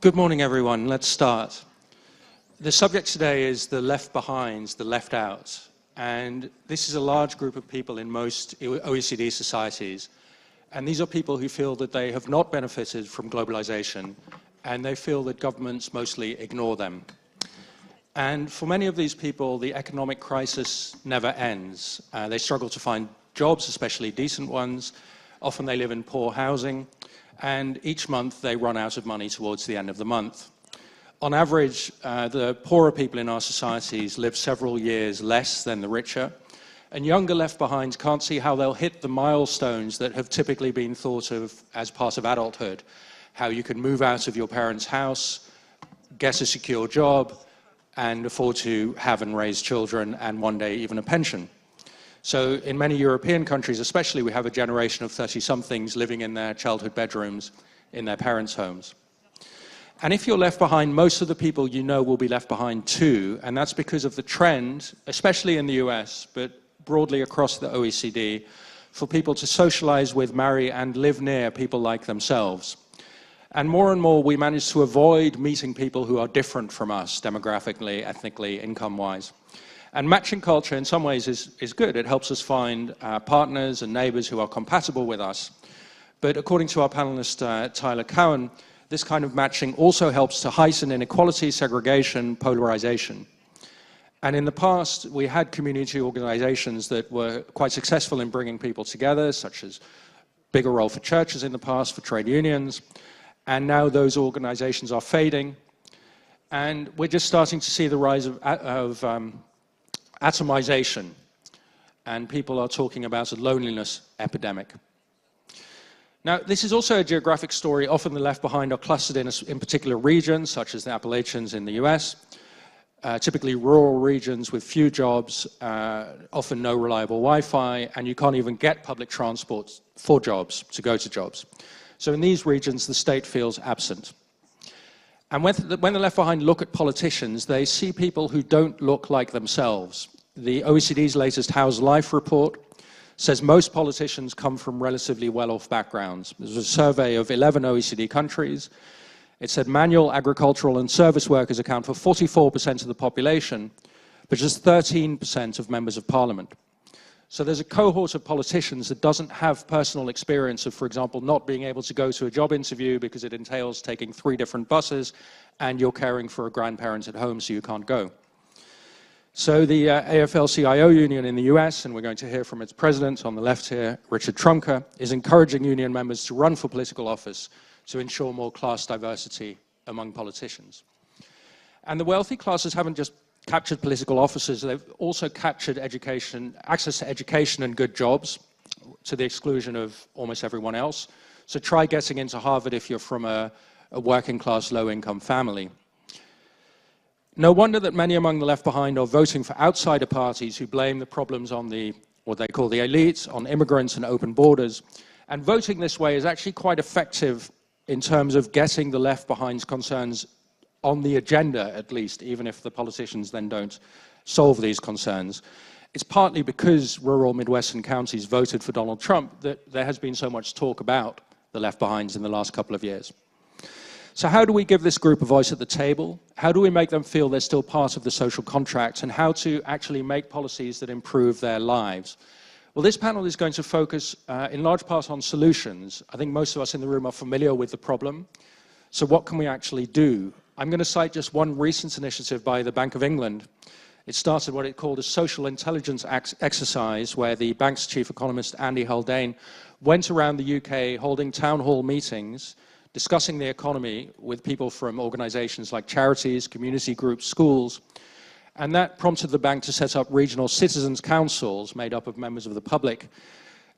Good morning, everyone. Let's start. The subject today is the left behinds, the left out. And this is a large group of people in most OECD societies. And these are people who feel that they have not benefited from globalization, and they feel that governments mostly ignore them. And for many of these people, the economic crisis never ends. They struggle to find jobs, especially decent ones. Often they live in poor housing. And each month they run out of money towards the end of the month. On average, the poorer people in our societies live several years less than the richer, and younger left behinds can't see how they'll hit the milestones that have typically been thought of as part of adulthood. How you can move out of your parents' house, get a secure job, and afford to have and raise children, and one day even a pension. So in many European countries especially, we have a generation of 30-somethings living in their childhood bedrooms in their parents' homes. And if you're left behind, most of the people you know will be left behind too, and that's because of the trend, especially in the US, but broadly across the OECD, for people to socialize with, marry, and live near people like themselves. And more we manage to avoid meeting people who are different from us, demographically, ethnically, income-wise. And matching culture in some ways is good. It helps us find partners and neighbors who are compatible with us. But according to our panelist, Tyler Cowen, this kind of matching also helps to heighten inequality, segregation, polarization. And in the past, we had community organizations that were quite successful in bringing people together, such as bigger role for churches in the past, for trade unions. And now those organizations are fading. And we're just starting to see the rise of atomization, and people are talking about a loneliness epidemic. Now, this is also a geographic story. Often the left behind are clustered in particular regions, such as the Appalachians in the US, typically rural regions with few jobs, often no reliable Wi-Fi, and you can't even get public transport for jobs, to go to jobs. So in these regions, the state feels absent. And when the left behind look at politicians, they see people who don't look like themselves. The OECD's latest How's Life report says most politicians come from relatively well-off backgrounds. There's a survey of 11 OECD countries. It said manual, agricultural, and service workers account for 44% of the population, but just 13% of members of parliament. So there's a cohort of politicians that doesn't have personal experience of, for example, not being able to go to a job interview because it entails taking 3 different buses and you're caring for a grandparent at home so you can't go. So the AFL-CIO union in the US, and we're going to hear from its president on the left here, Richard Trumka, is encouraging union members to run for political office to ensure more class diversity among politicians. And the wealthy classes haven't just captured political offices, they've also captured education, access to education and good jobs, to the exclusion of almost everyone else. So try getting into Harvard if you're from a working class, low-income family. No wonder that many among the left behind are voting for outsider parties who blame the problems on what they call the elites, on immigrants and open borders. And voting this way is actually quite effective in terms of getting the left behind's concerns on the agenda, at least, even if the politicians then don't solve these concerns. It's partly because rural Midwestern counties voted for Donald Trump that there has been so much talk about the left behinds in the last couple of years. So how do we give this group a voice at the table? How do we make them feel they're still part of the social contract, and how to actually make policies that improve their lives? Well, this panel is going to focus in large part on solutions. I think most of us in the room are familiar with the problem. So what can we actually do? I'm going to cite just one recent initiative by the Bank of England. It started what it called a social intelligence exercise, where the bank's chief economist, Andy Haldane, went around the UK holding town hall meetings, discussing the economy with people from organizations like charities, community groups, schools. And that prompted the bank to set up regional citizens' councils made up of members of the public.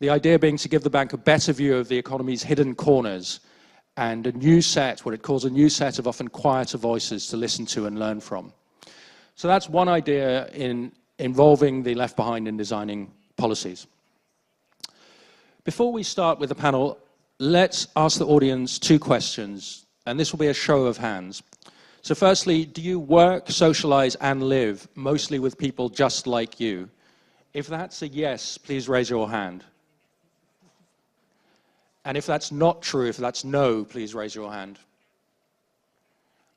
The idea being to give the bank a better view of the economy's hidden corners, and a new set, what it calls a new set of often quieter voices to listen to and learn from. So that's one idea in involving the left behind in designing policies. Before we start with the panel, let's ask the audience 2 questions, and this will be a show of hands. So firstly, do you work, socialize, and live mostly with people just like you? If that's a yes, please raise your hand. And if that's not true, if that's no, please raise your hand.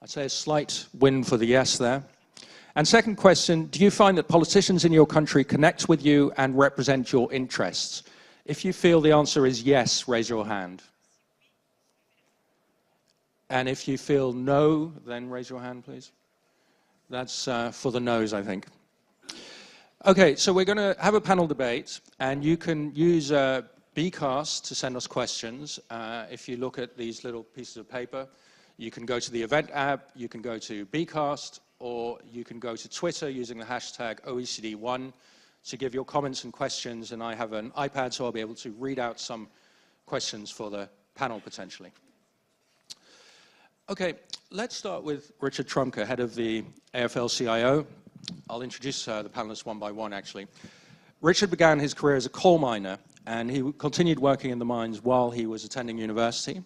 I'd say a slight win for the yes there. And second question, do you find that politicians in your country connect with you and represent your interests? If you feel the answer is yes, raise your hand. And if you feel no, then raise your hand, please. That's for the no's, I think. Okay, so we're going to have a panel debate, and you can use Bcast to send us questions. If you look at these little pieces of paper, you can go to the event app, you can go to Bcast, or you can go to Twitter using the hashtag OECD1 to give your comments and questions, and I have an iPad, so I'll be able to read out some questions for the panel, potentially. Okay, let's start with Richard Trumka, head of the AFL-CIO. I'll introduce the panelists one by one, actually. Richard began his career as a coal miner, and he continued working in the mines while he was attending university.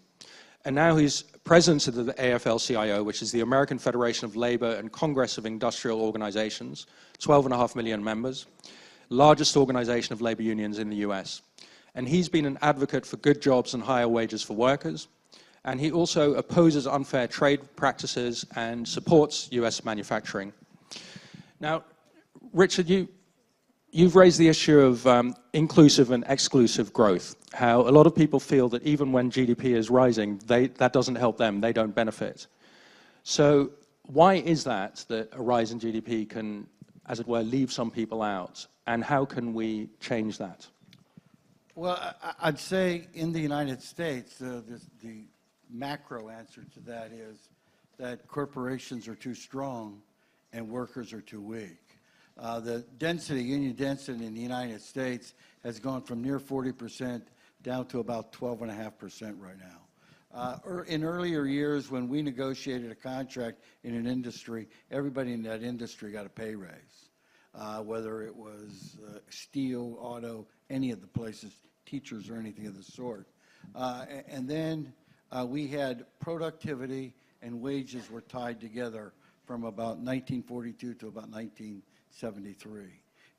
And now he's president of the AFL-CIO, which is the American Federation of Labor and Congress of Industrial Organizations, 12.5 million members, largest organization of labor unions in the US. And he's been an advocate for good jobs and higher wages for workers. And he also opposes unfair trade practices and supports US manufacturing. Now, Richard, you've raised the issue of inclusive and exclusive growth, how a lot of people feel that even when GDP is rising, that doesn't help them, they don't benefit. So why is that a rise in GDP can, as it were, leave some people out? And how can we change that? Well, I'd say in the United States, the macro answer to that is that corporations are too strong and workers are too weak. The density, union density in the United States has gone from near 40% down to about 12.5% right now. In earlier years, when we negotiated a contract in an industry, everybody in that industry got a pay raise, whether it was steel, auto, any of the places, teachers or anything of the sort. And then we had productivity and wages were tied together from about 1942 to about 1973.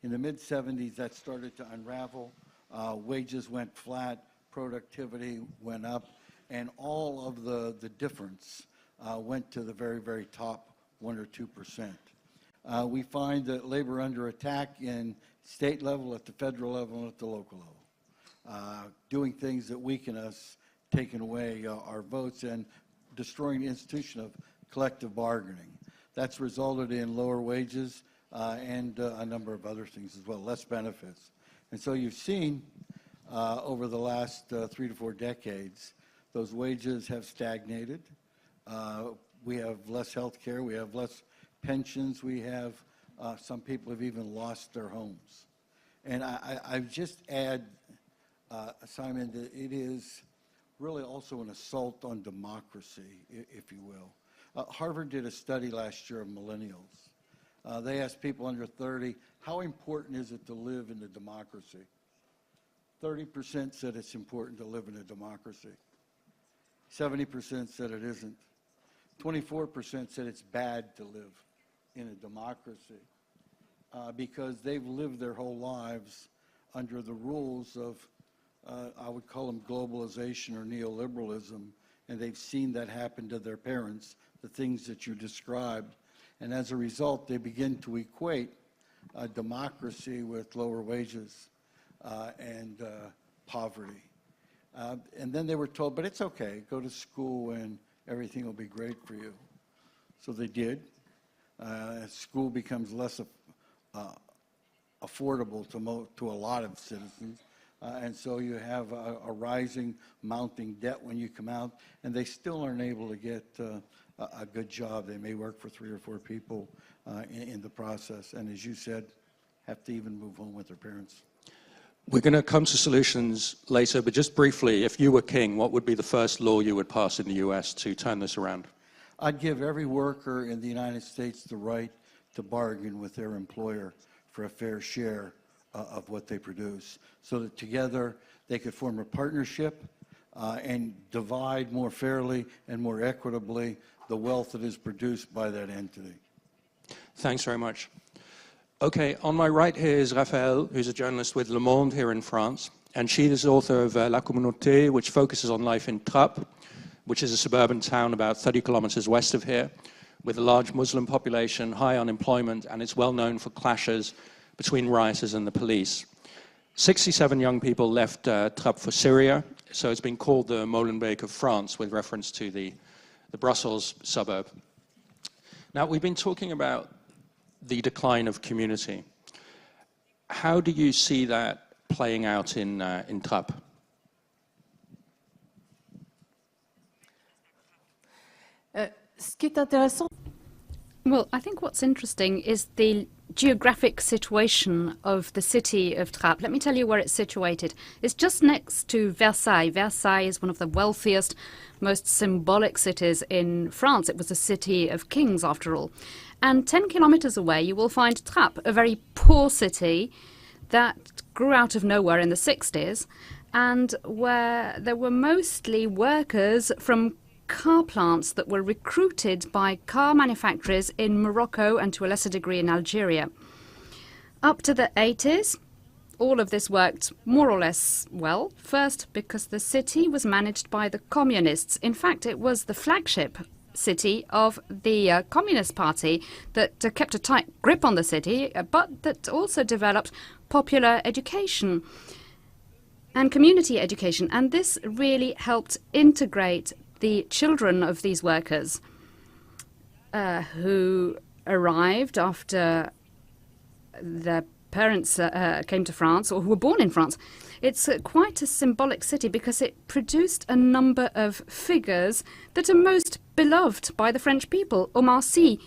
In the mid-70s, that started to unravel. Wages went flat, productivity went up, and all of the difference went to the very, very top 1 or 2%. We find that labor under attack in state level, at the federal level, and at the local level. Doing things that weaken us, taking away our votes, and destroying the institution of collective bargaining. That's resulted in lower wages and a number of other things as well, less benefits. And so you've seen over the last 3 to 4 decades, those wages have stagnated. We have less health care, we have less pensions, we have, some people have even lost their homes. And I just add, Simon, that it is really also an assault on democracy, if you will. Harvard did a study last year of millennials. They asked people under 30, how important is it to live in a democracy? 30% said it's important to live in a democracy. 70% said it isn't. 24% said it's bad to live in a democracy because they've lived their whole lives under the rules of, I would call them globalization or neoliberalism, and they've seen that happen to their parents, the things that you described. And as a result, they begin to equate democracy with lower wages and poverty. And then they were told, but it's okay, go to school and everything will be great for you. So they did. School becomes less affordable to a lot of citizens. And so you have a rising, mounting debt when you come out, and they still aren't able to get a good job. They may work for 3 or 4 people in the process, and as you said, have to even move home with their parents. We're going to come to solutions later, but just briefly, if you were king, what would be the first law you would pass in the US to turn this around? I'd give every worker in the United States the right to bargain with their employer for a fair share of what they produce, so that together they could form a partnership and divide more fairly and more equitably the wealth that is produced by that entity. Thanks very much. Okay, on my right here is Raphaël, who's a journalist with Le Monde here in France, and she is author of La Communauté, which focuses on life in Trappes, which is a suburban town about 30 kilometers west of here, with a large Muslim population, high unemployment, and it's well known for clashes between rioters and the police. 67 young people left Trappes for Syria, so it's been called the Molenbeek of France with reference to the Brussels suburb. Now, we've been talking about the decline of community. How do you see that playing out in Trappes? Ce qui est intéressant. Well, I think what's interesting is the geographic situation of the city of Trappes. Let me tell you where it's situated. It's just next to Versailles. Versailles is one of the wealthiest, most symbolic cities in France. It was a city of kings, after all. And 10 kilometers away, you will find Trappes, a very poor city that grew out of nowhere in the 60s, and where there were mostly workers from car plants that were recruited by car manufacturers in Morocco and to a lesser degree in Algeria. Up to the 80s, all of this worked more or less well. First, because the city was managed by the communists. In fact, it was the flagship city of the Communist Party that kept a tight grip on the city, but that also developed popular education and community education. And this really helped integrate the children of these workers who arrived after their parents came to France or who were born in France. It's quite a symbolic city because it produced a number of figures that are most beloved by the French people. Omar Sy,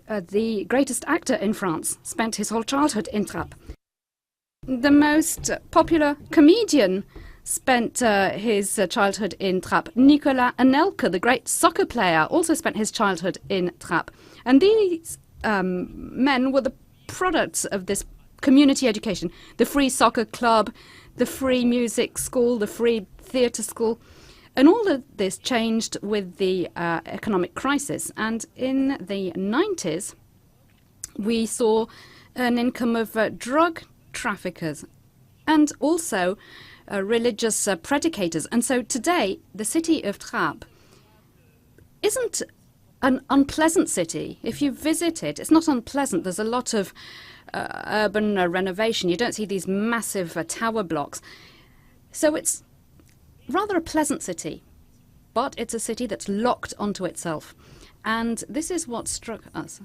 the greatest actor in France, spent his whole childhood in Trappes. The most popular comedian spent his childhood in Trappes. Nicolas Anelka, the great soccer player, also spent his childhood in Trappes. And these men were the products of this community education. The free soccer club, the free music school, the free theatre school. And all of this changed with the economic crisis. And in the 90s, we saw an income of drug traffickers and also religious predicators. And so today, the city of Trappes isn't an unpleasant city. If you visit it, it's not unpleasant. There's a lot of urban renovation. You don't see these massive tower blocks. So it's rather a pleasant city, but it's a city that's locked onto itself. And this is what struck us.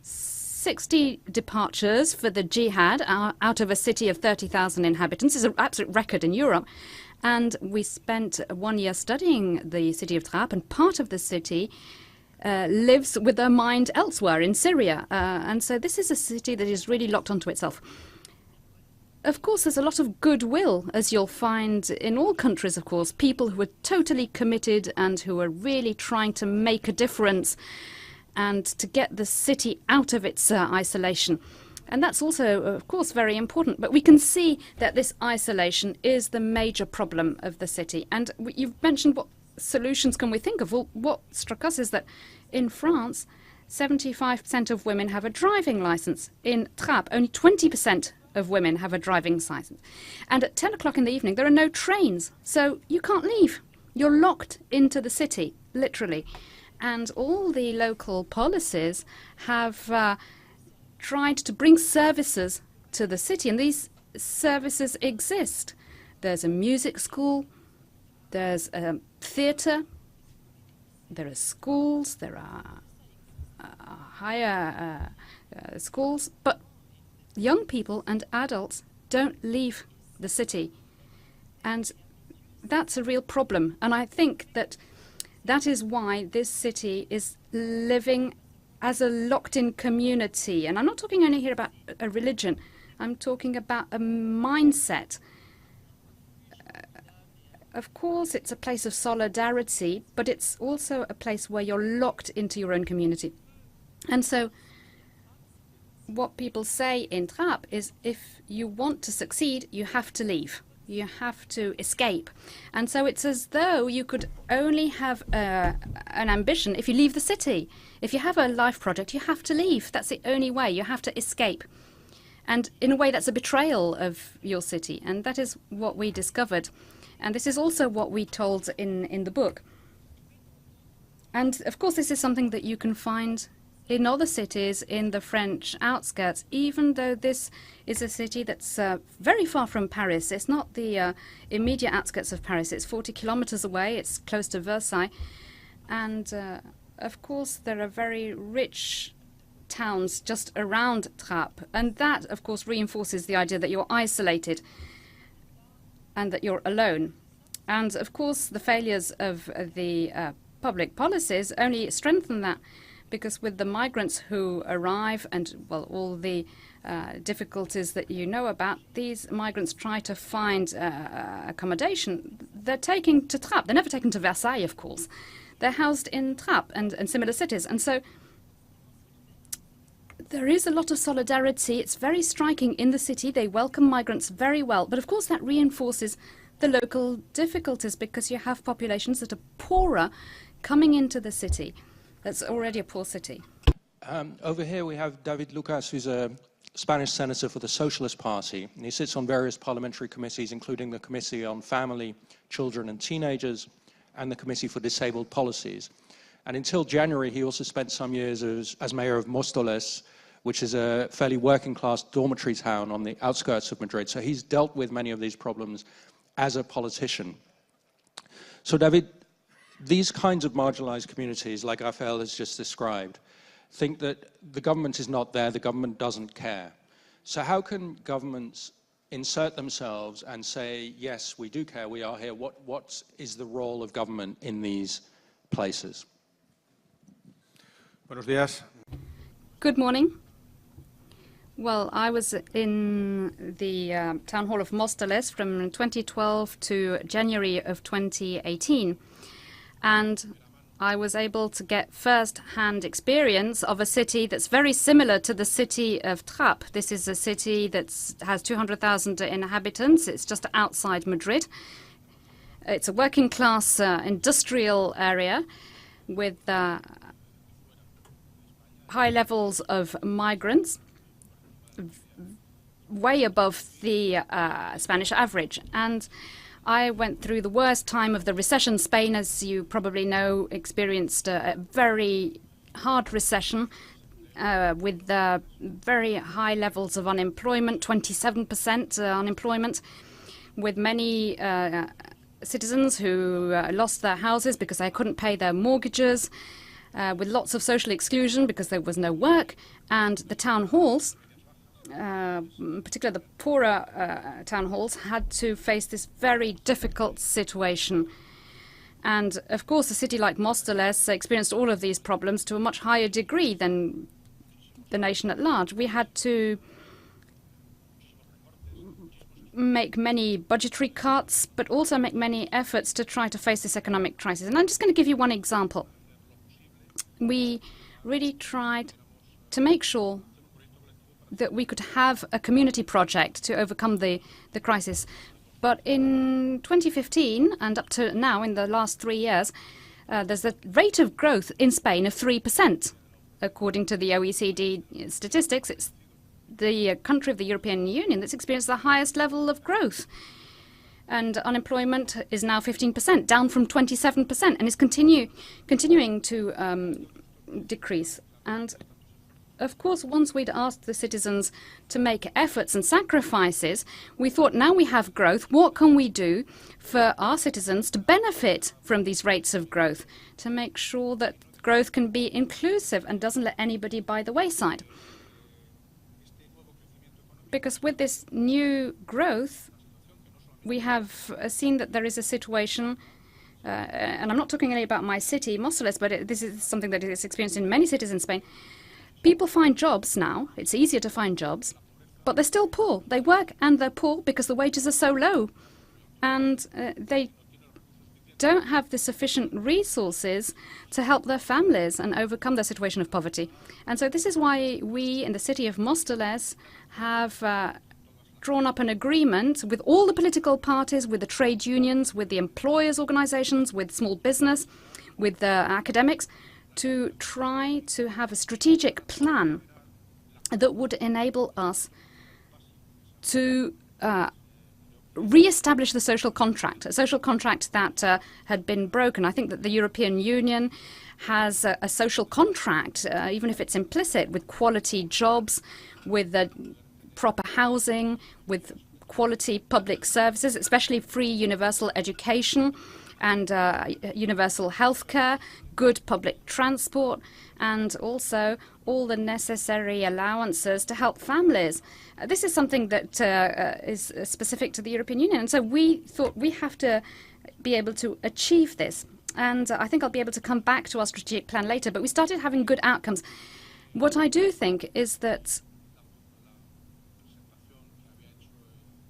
60 departures for the jihad out of a city of 30,000 inhabitants is an absolute record in Europe. And we spent 1 year studying the city of Trappes, and part of the city lives with their mind elsewhere in Syria. And so this is a city that is really locked onto itself. Of course, there's a lot of goodwill, as you'll find in all countries, of course, people who are totally committed and who are really trying to make a difference and to get the city out of its isolation. And that's also, of course, very important. But we can see that this isolation is the major problem of the city. And you've mentioned what solutions can we think of? Well, what struck us is that in France, 75% of women have a driving license. In Trappes, only 20% of women have a driving license. And at 10 o'clock in the evening, there are no trains. So you can't leave. You're locked into the city, literally. And all the local policies have tried to bring services to the city, and these services exist. There's a music school, there's a theatre, there are schools, there are higher schools, but young people and adults don't leave the city. And that's a real problem. And I think that that is why this city is living as a locked-in community. And I'm not talking only here about a religion. I'm talking about a mindset. Of course, it's a place of solidarity, but it's also a place where you're locked into your own community. And so what people say in Trappes is if you want to succeed, you have to leave. You have to escape. And so it's as though you could only have an ambition if you leave the city. If you have a life project, you have to leave. That's the only way. You have to escape. And in a way, that's a betrayal of your city. And that is what we discovered. And this is also what we told in the book. And of course, this is something that you can find in other cities in the French outskirts, even though this is a city that's very far from Paris. It's not the immediate outskirts of Paris. It's 40 kilometers away. It's close to Versailles. And of course, there are very rich towns just around Trappes. And that, of course, reinforces the idea that you're isolated and that you're alone. And of course, the failures of the public policies only strengthen that, because with the migrants who arrive and, well, all the difficulties that you know about, these migrants try to find accommodation. They're taken to Trappes. They're never taken to Versailles, of course. They're housed in Trappes and similar cities. And so there is a lot of solidarity. It's very striking in the city. They welcome migrants very well. But of course, that reinforces the local difficulties, because you have populations that are poorer coming into the city. That's already a poor city. Over here we have David Lucas, who's a Spanish senator for the Socialist Party. And he sits on various parliamentary committees, including the Committee on Family, Children and Teenagers, and the Committee for Disabled Policies. And until January, he also spent some years as mayor of Móstoles, which is a fairly working-class dormitory town on the outskirts of Madrid. So he's dealt with many of these problems as a politician. So David, these kinds of marginalized communities, like Rafael has just described, think that the government is not there, the government doesn't care. So how can governments insert themselves and say, yes, we do care, we are here? What is the role of government in these places? Buenos días. Good morning. Well, I was in the town hall of Móstoles from 2012 to January of 2018. And I was able to get first-hand experience of a city that's very similar to the city of Trappes. This is a city that has 200,000 inhabitants. It's just outside Madrid. It's a working-class industrial area with high levels of migrants, way above the Spanish average. And I went through the worst time of the recession. Spain, as you probably know, experienced a very hard recession with very high levels of unemployment, 27% unemployment, with many citizens who lost their houses because they couldn't pay their mortgages, with lots of social exclusion because there was no work. And the town halls, particularly the poorer town halls, had to face this very difficult situation. And of course, a city like Móstoles experienced all of these problems to a much higher degree than the nation at large. We had to make many budgetary cuts, but also make many efforts to try to face this economic crisis. And I'm just going to give you one example. We really tried to make sure that we could have a community project to overcome the crisis. But in 2015 and up to now, in the last 3 years, there's a rate of growth in Spain of 3%. According to the OECD statistics, it's the country of the European Union that's experienced the highest level of growth. And unemployment is now 15%, down from 27%, and is continuing to decrease. And of course, once we'd asked the citizens to make efforts and sacrifices, we thought, now we have growth, what can we do for our citizens to benefit from these rates of growth, to make sure that growth can be inclusive and doesn't let anybody by the wayside? Because with this new growth, we have seen that there is a situation, and I'm not talking only about my city, Móstoles, but this is something that is experienced in many cities in Spain. People find jobs now. It's easier to find jobs, but they're still poor. They work and they're poor because the wages are so low. And they don't have the sufficient resources to help their families and overcome their situation of poverty. And so this is why we in the city of Móstoles have drawn up an agreement with all the political parties, with the trade unions, with the employers' organizations, with small business, with the academics, to try to have a strategic plan that would enable us to re-establish the social contract, a social contract that had been broken. I think that the European Union has a social contract, even if it's implicit, with quality jobs, with proper housing, with quality public services, especially free universal education and universal healthcare, good public transport, and also all the necessary allowances to help families. This is something that is specific to the European Union. And so we thought we have to be able to achieve this. And I think I'll be able to come back to our strategic plan later, but we started having good outcomes. What I do think is that,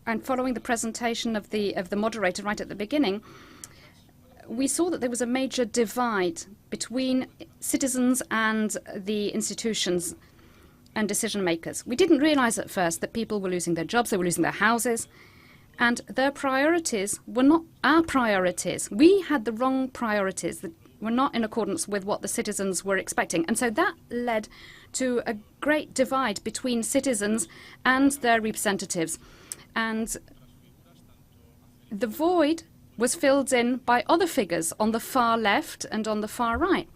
and following the presentation of the moderator right at the beginning, we saw that there was a major divide between citizens and the institutions and decision makers. We didn't realize at first that people were losing their jobs, they were losing their houses, and their priorities were not our priorities. We had the wrong priorities that were not in accordance with what the citizens were expecting. And so that led to a great divide between citizens and their representatives. And the void was filled in by other figures on the far left and on the far right.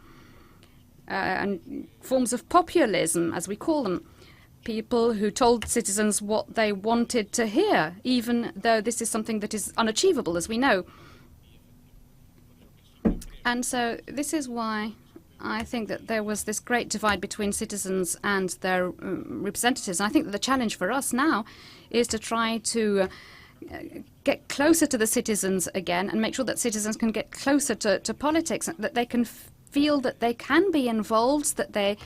And forms of populism, as we call them. People who told citizens what they wanted to hear, even though this is something that is unachievable, as we know. And so this is why I think that there was this great divide between citizens and their representatives. And I think that the challenge for us now is to try to get closer to the citizens again and make sure that citizens can get closer to politics, that they can feel that they can be involved, that they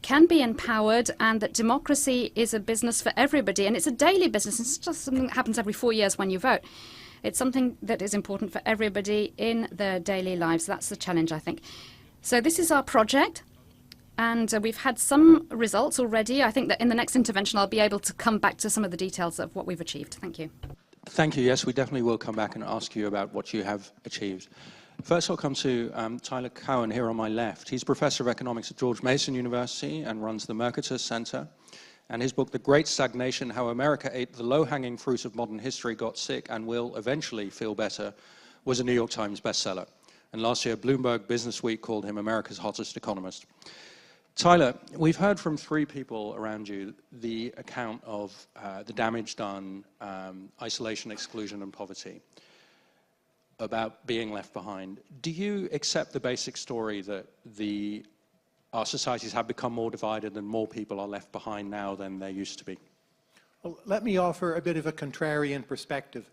can be empowered, and that democracy is a business for everybody. And it's a daily business. It's just something that happens every 4 years when you vote. It's something that is important for everybody in their daily lives. That's the challenge, I think. So this is our project, and we've had some results already. I think that in the next intervention I'll be able to come back to some of the details of what we've achieved. Thank you. Thank you. Yes, we definitely will come back and ask you about what you have achieved. First, I'll come to Tyler Cowen here on my left. He's Professor of Economics at George Mason University and runs the Mercator Center. And his book, The Great Stagnation, How America Ate the Low-Hanging Fruit of Modern History, Got Sick, and Will Eventually Feel Better, was a New York Times bestseller. And last year, Bloomberg Businessweek called him America's hottest economist. Tyler, we've heard from three people around you the account of the damage done, isolation, exclusion, and poverty, about being left behind. Do you accept the basic story that our societies have become more divided and more people are left behind now than there used to be? Well, let me offer a bit of a contrarian perspective.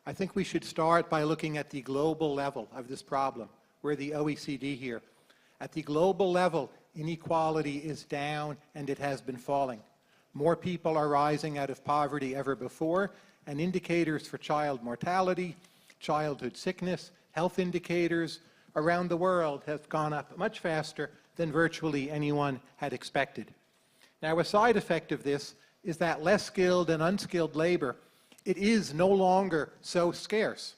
I think we should start by looking at the global level of this problem. We're the OECD here. At the global level, inequality is down and it has been falling. More people are rising out of poverty ever before, and indicators for child mortality, childhood sickness, health indicators around the world have gone up much faster than virtually anyone had expected. Now, a side effect of this is that less skilled and unskilled labor, it is no longer so scarce.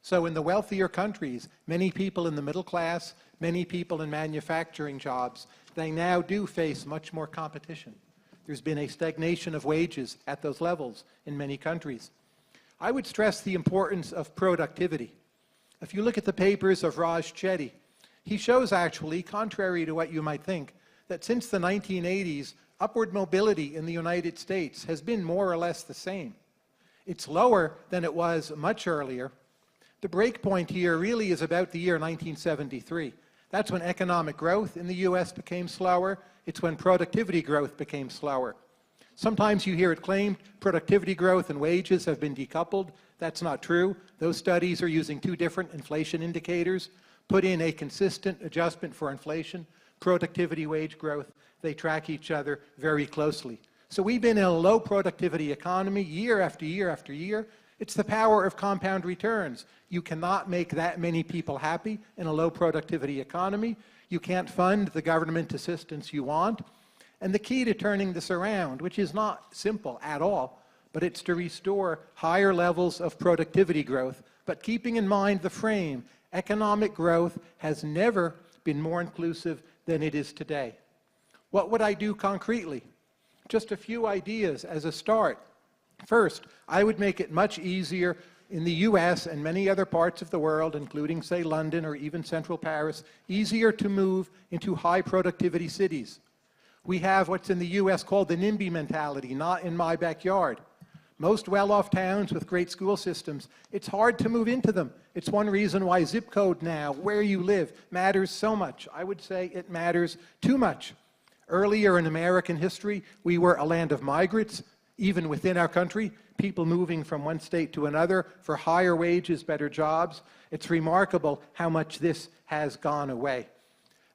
So in the wealthier countries, many people in the middle class, many people in manufacturing jobs, they now do face much more competition. There's been a stagnation of wages at those levels in many countries. I would stress the importance of productivity. If you look at the papers of Raj Chetty, he shows actually, contrary to what you might think, that since the 1980s, upward mobility in the United States has been more or less the same. It's lower than it was much earlier. The break point here really is about the year 1973. That's when economic growth in the US became slower. It's when productivity growth became slower. Sometimes you hear it claimed productivity growth and wages have been decoupled. That's not true. Those studies are using two different inflation indicators. Put in a consistent adjustment for inflation, productivity, wage growth. They track each other very closely. So we've been in a low productivity economy year after year after year. It's the power of compound returns. You cannot make that many people happy in a low productivity economy. You can't fund the government assistance you want. And the key to turning this around, which is not simple at all, but it's to restore higher levels of productivity growth, but keeping in mind the frame, economic growth has never been more inclusive than it is today. What would I do concretely? Just a few ideas as a start. First, I would make it much easier in the US and many other parts of the world, including, say, London or even central Paris, easier to move into high productivity cities. We have what's in the US called the NIMBY mentality, not in my backyard. Most well-off towns with great school systems, it's hard to move into them. It's one reason why zip code now, where you live, matters so much. I would say it matters too much. Earlier in American history, we were a land of migrants, even within our country, people moving from one state to another for higher wages, better jobs. It's remarkable how much this has gone away.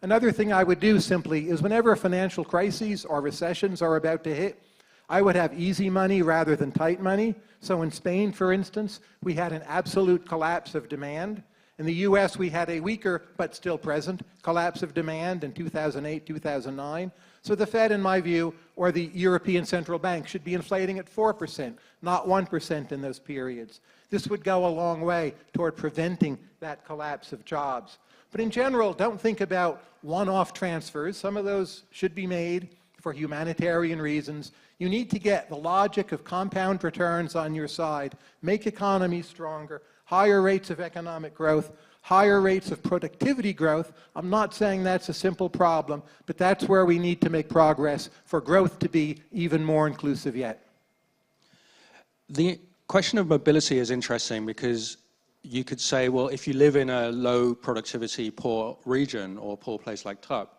Another thing I would do simply is whenever financial crises or recessions are about to hit, I would have easy money rather than tight money. So in Spain, for instance, we had an absolute collapse of demand. In the US, we had a weaker, but still present, collapse of demand in 2008, 2009. So the Fed, in my view, or the European Central Bank, should be inflating at 4%, not 1% in those periods. This would go a long way toward preventing that collapse of jobs. But in general, don't think about one-off transfers. Some of those should be made for humanitarian reasons. You need to get the logic of compound returns on your side, make economies stronger, higher rates of economic growth, higher rates of productivity growth. I'm not saying that's a simple problem, but that's where we need to make progress for growth to be even more inclusive yet. The question of mobility is interesting because you could say, well, if you live in a low productivity, poor region or poor place like Trappes,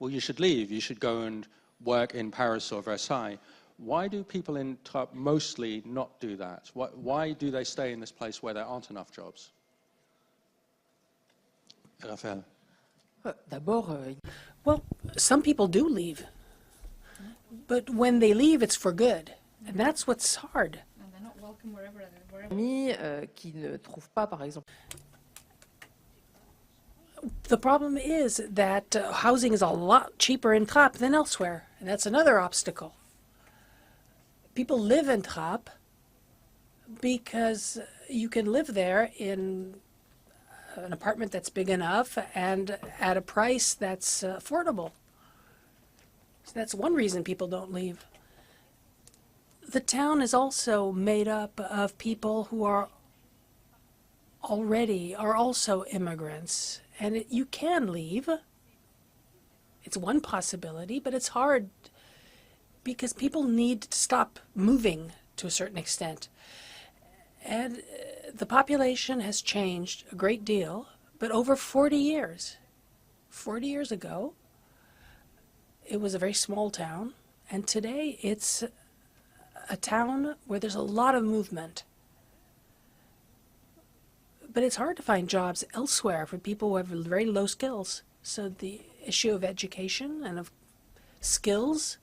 well, you should leave. You should go and work in Paris or Versailles. Why do people in Trappes mostly not do that? Why do they stay in this place where there aren't enough jobs? Raphael. Well, some people do leave. But when they leave, it's for good. And that's what's hard. They're not welcome wherever. Qui ne trouvent pas, par exemple. The problem is that housing is a lot cheaper in Trappes than elsewhere. And that's another obstacle. People live in Trappes because you can live there in an apartment that's big enough and at a price that's affordable. So that's one reason people don't leave. The town is also made up of people who are also immigrants, and you can leave. It's one possibility, but it's hard because people need to stop moving to a certain extent. And the population has changed a great deal, but over 40 years. 40 years ago, it was a very small town, and today it's a town where there's a lot of movement. But it's hard to find jobs elsewhere for people who have very low skills. So the issue of education and of skills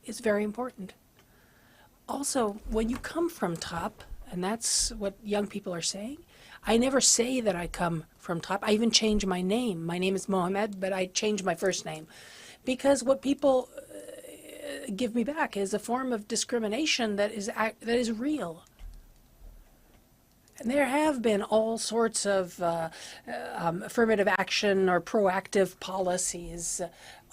is very important. Also, when you come from Trappes, and that's what young people are saying, I never say that I come from Trappes. I even change my name. My name is Mohamed, but I change my first name. Because what people give me back is a form of discrimination that is real. And there have been all sorts of affirmative action or proactive policies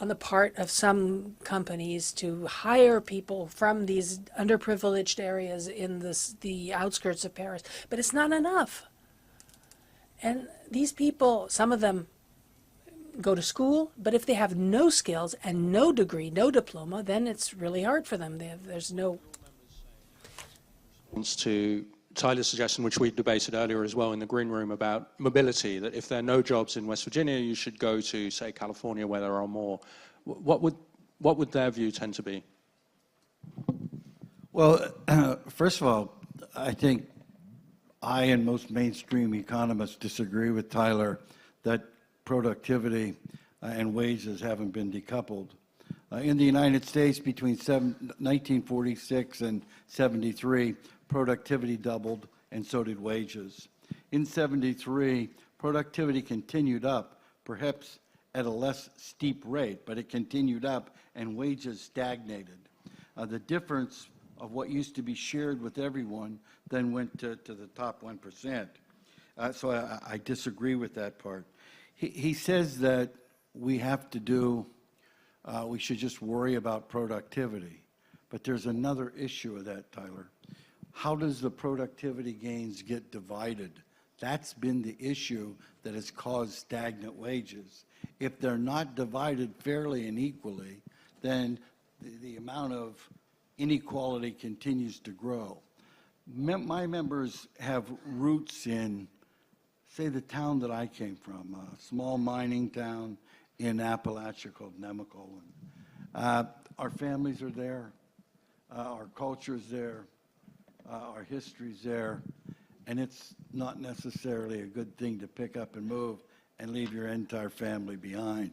on the part of some companies to hire people from these underprivileged areas in the outskirts of Paris. But it's not enough. And these people, some of them go to school, but if they have no skills and no degree, no diploma, then it's really hard for them. There's no... To Tyler's suggestion, which we debated earlier as well in the green room, about mobility, that if there are no jobs in West Virginia, you should go to, say, California, where there are more. What would their view tend to be? Well, first of all, I think I and most mainstream economists disagree with Tyler that productivity and wages haven't been decoupled. In the United States, between 1946 and 73, productivity doubled, and so did wages. In 73, productivity continued up, perhaps at a less steep rate, but it continued up, and wages stagnated. The difference of what used to be shared with everyone then went to the top 1%. So I disagree with that part. He says that we have to do, we should just worry about productivity. But there's another issue of that, Tyler. how does the productivity gains get divided? That's been the issue that has caused stagnant wages. If they're not divided fairly and equally, then the amount of inequality continues to grow. My members have roots in, say, the town that I came from, a small mining town in Appalachia called Nemacolin. Our families are there, our culture's there, our history's there, and it's not necessarily a good thing to pick up and move and leave your entire family behind.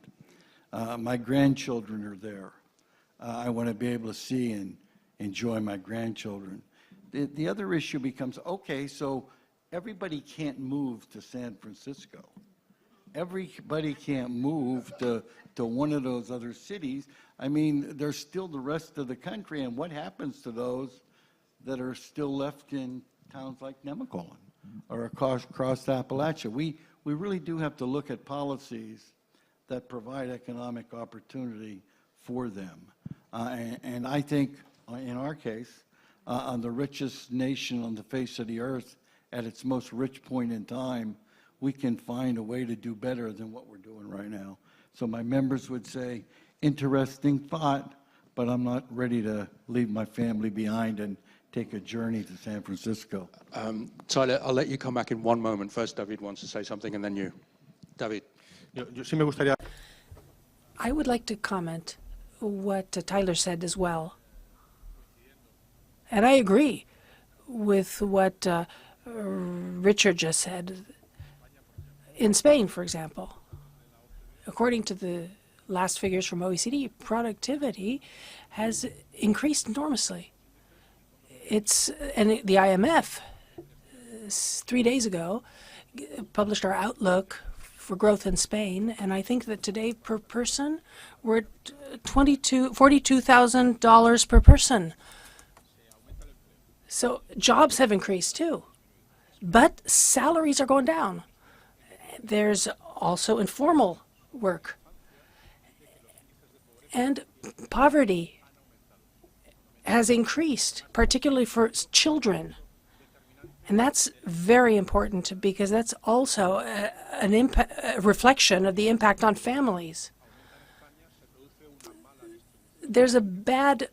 My grandchildren are there. I want to be able to see and enjoy my grandchildren. The other issue becomes, okay, so everybody can't move to San Francisco. Everybody can't move to one of those other cities. I mean, there's still the rest of the country, and what happens to those that are still left in towns like Nemacolin or across Appalachia? We really do have to look at policies that provide economic opportunity for them. And I think, in our case, on the richest nation on the face of the earth, at its most rich point in time, we can find a way to do better than what we're doing right now. So my members would say, interesting thought, but I'm not ready to leave my family behind and take a journey to San Francisco. Tyler, I'll let you come back in one moment. First, David wants to say something, and then you. David. Yo sí me gustaría. I would like to comment what Tyler said as well. And I agree with what Richard just said. In Spain, for example, according to the last figures from OECD, productivity has increased enormously. And the IMF 3 days ago published our outlook for growth in Spain, and I think that today per person we're at $42,000 per person. So jobs have increased too, but salaries are going down. There's also informal work, and poverty has increased, particularly for children. And that's very important because that's also a reflection of the impact on families. There's a bad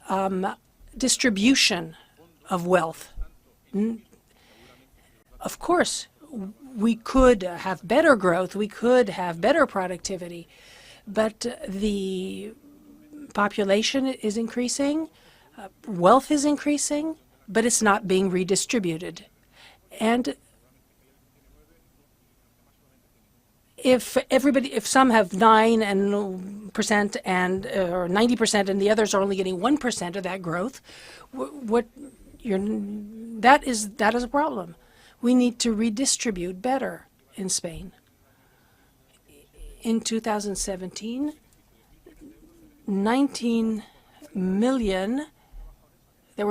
distribution of wealth. Of course, we could have better growth, we could have better productivity, but the population is increasing, wealth is increasing, but it's not being redistributed. And if some have 9% and or 90% and the others are only getting 1% of that growth, that is a problem. We need to redistribute better in Spain. In 2017, 19 million, there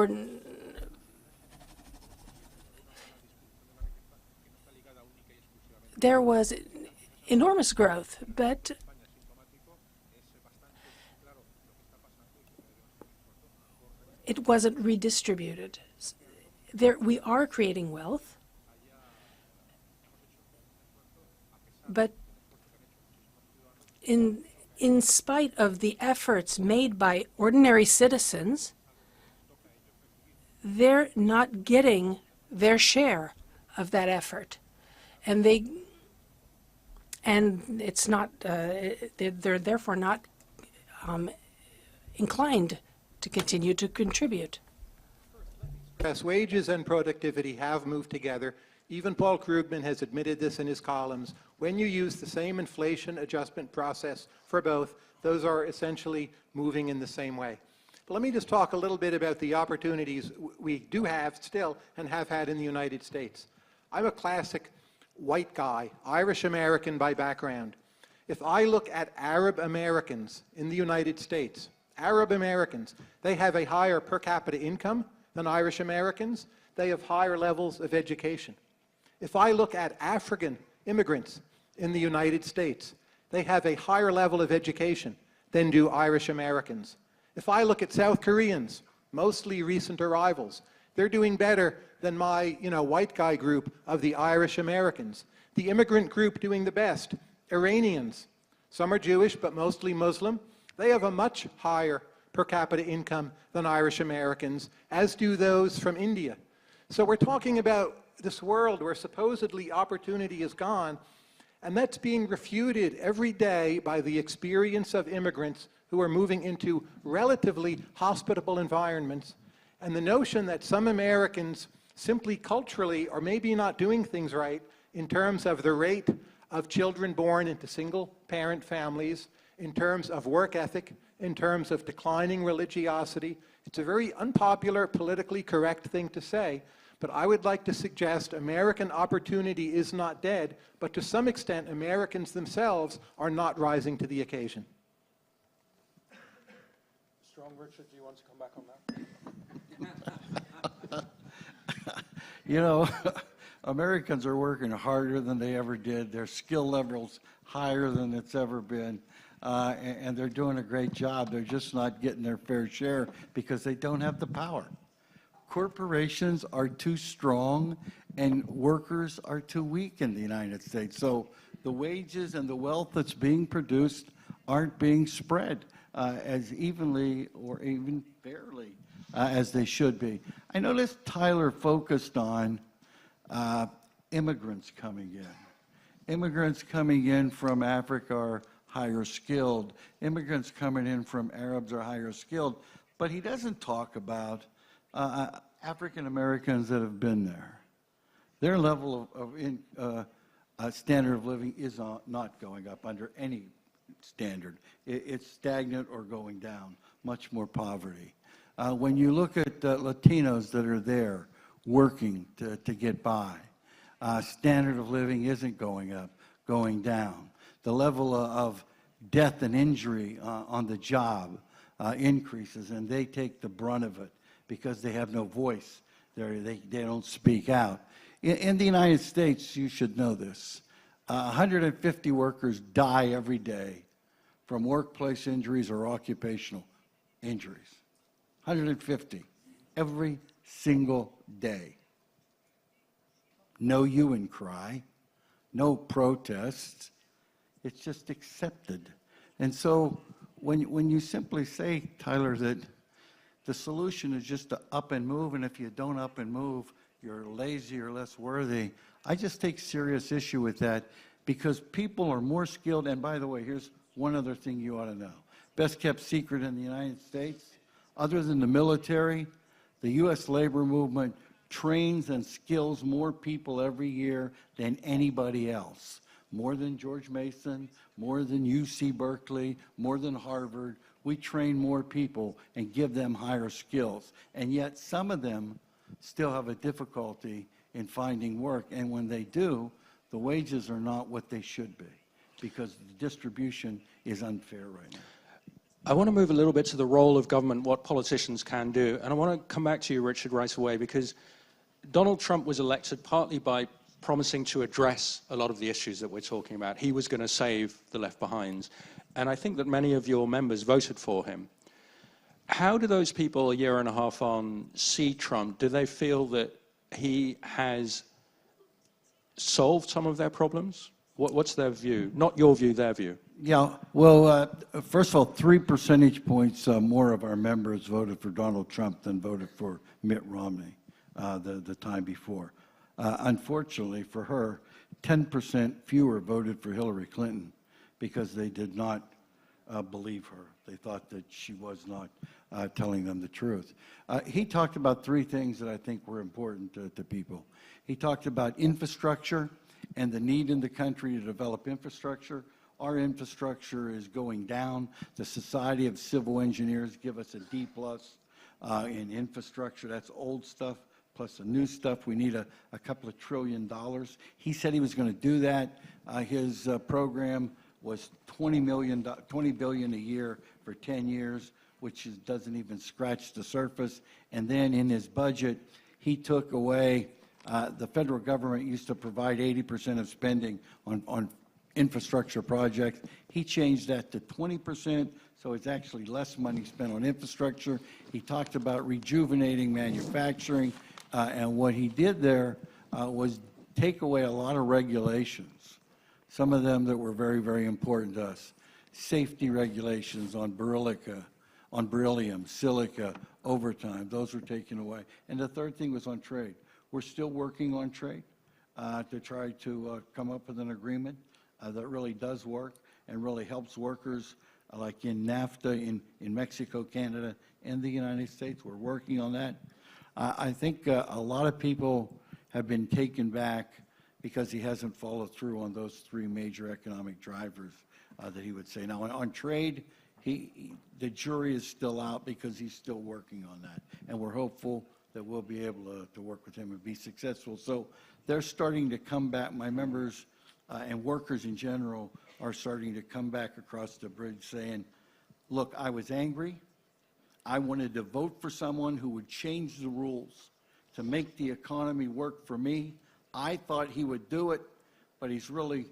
was enormous growth, but it wasn't redistributed. We are creating wealth, but in spite of the efforts made by ordinary citizens, they're not getting their share of that effort, and it's not. They're therefore not inclined to continue to contribute. Yes, wages and productivity have moved together. Even Paul Krugman has admitted this in his columns. When you use the same inflation adjustment process for both, those are essentially moving in the same way. But let me just talk a little bit about the opportunities we do have still and have had in the United States. I'm a classic white guy, Irish American by background. If I look at Arab Americans in the United States, Arab Americans, they have a higher per capita income than Irish Americans. They have higher levels of education. If I look at African immigrants in the United States, they have a higher level of education than do Irish Americans. If I look at South Koreans, mostly recent arrivals, They're doing better than my, white guy group of the Irish Americans. The immigrant group doing the best, Iranians. Some are Jewish, but mostly Muslim. They have a much higher per capita income than Irish Americans, as do those from India. So we're talking about this world where supposedly opportunity is gone, and that's being refuted every day by the experience of immigrants who are moving into relatively hospitable environments, and the notion that some Americans simply culturally are maybe not doing things right in terms of the rate of children born into single-parent families, in terms of work ethic, in terms of declining religiosity. It's a very unpopular, politically correct thing to say, but I would like to suggest American opportunity is not dead, but to some extent Americans themselves are not rising to the occasion. Strong, Richard, do you want to come back on that? Americans are working harder than they ever did. Their skill level's higher than it's ever been. And they're doing a great job. They're just not getting their fair share because they don't have the power. Corporations are too strong and workers are too weak in the United States. So the wages and the wealth that's being produced aren't being spread as evenly or even fairly as they should be. I noticed Tyler focused on immigrants coming in. Immigrants coming in from Africa are higher skilled. Immigrants coming in from Arabs are higher skilled. But he doesn't talk about African Americans that have been there. Their level of standard of living is not going up under any standard. It's stagnant or going down, much more poverty. When you look at Latinos that are there working to get by, standard of living isn't going up, going down. The level of death and injury on the job increases, and they take the brunt of it because they have no voice. They don't speak out. In the United States, you should know this, 150 workers die every day from workplace injuries or occupational injuries. 150 every single day. No hue and cry, no protests. It's just accepted. And so when you simply say, Tyler, that the solution is just to up and move, and if you don't up and move, you're lazy or less worthy, I just take serious issue with that because people are more skilled. And by the way, here's one other thing you ought to know. Best kept secret in the United States, other than the military, the U.S. labor movement trains and skills more people every year than anybody else. More than George Mason, more than UC Berkeley, more than Harvard. We train more people and give them higher skills. And yet some of them still have a difficulty in finding work. And when they do, the wages are not what they should be because the distribution is unfair right now. I want to move a little bit to the role of government, what politicians can do. And I want to come back to you, Richard, right away, because Donald Trump was elected partly by promising to address a lot of the issues that we're talking about. He was going to save the left behinds. And I think that many of your members voted for him. How do those people a year and a half on see Trump? Do they feel that he has solved some of their problems? What's their view? Not your view, their view. Yeah, well, first of all, 3 percentage points more of our members voted for Donald Trump than voted for Mitt Romney the time before. Unfortunately for her, 10% fewer voted for Hillary Clinton because they did not believe her. They thought that she was not telling them the truth. He talked about 3 things that I think were important to people. He talked about infrastructure and the need in the country to develop infrastructure. Our infrastructure is going down. The Society of Civil Engineers give us a D+ in infrastructure. That's old stuff plus the new stuff. We need a couple of $1 trillion. He said he was going to do that. His program was $20 billion a year for 10 years, which doesn't even scratch the surface. And then in his budget, he took away, the federal government used to provide 80% of spending on infrastructure projects. He changed that to 20%, so it's actually less money spent on infrastructure. He talked about rejuvenating manufacturing, and what he did there was take away a lot of regulations, some of them that were very, very important to us. Safety regulations on beryllium, silica, overtime, those were taken away. And the third thing was on trade. We're still working on trade to try to come up with an agreement that really does work and really helps workers like in NAFTA in Mexico, Canada, and the United States. We're working on that. I think a lot of people have been taken back because he hasn't followed through on those three major economic drivers that he would say. Now, on trade, the jury is still out because he's still working on that, and we're hopeful that we'll be able to work with him and be successful. So they're starting to come back. My members and workers in general are starting to come back across the bridge saying, look, I was angry. I wanted to vote for someone who would change the rules to make the economy work for me. I thought he would do it, but he's really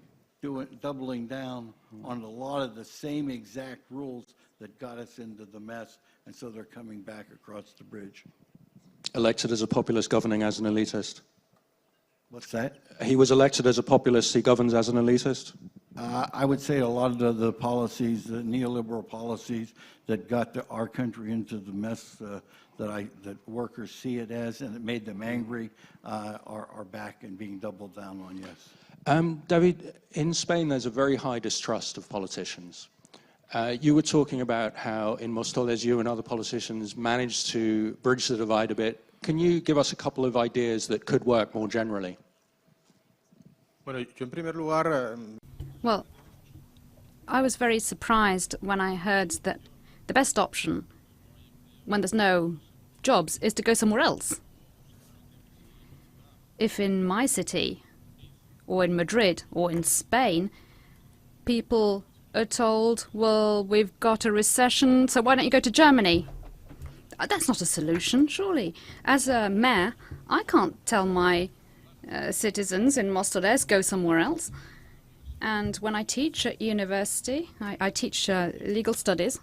doubling down on a lot of the same exact rules that got us into the mess, and so they're coming back across the bridge. Elected as a populist, governing as an elitist. What's that? He was elected as a populist, he governs as an elitist? I would say a lot of the policies, the neoliberal policies that got our country into the mess that workers see it as and it made them angry are back and being doubled down on, yes. David, in Spain there's a very high distrust of politicians. You were talking about how in Móstoles you and other politicians managed to bridge the divide a bit. Can you give us a couple of ideas that could work more generally? Bueno, yo en primer lugar, Well, I was very surprised when I heard that the best option when there's no jobs is to go somewhere else. If in my city, or in Madrid, or in Spain, people are told, well, we've got a recession, so why don't you go to Germany? That's not a solution, surely. As a mayor, I can't tell my citizens in Móstoles, go somewhere else. And when I teach at university, I teach legal studies,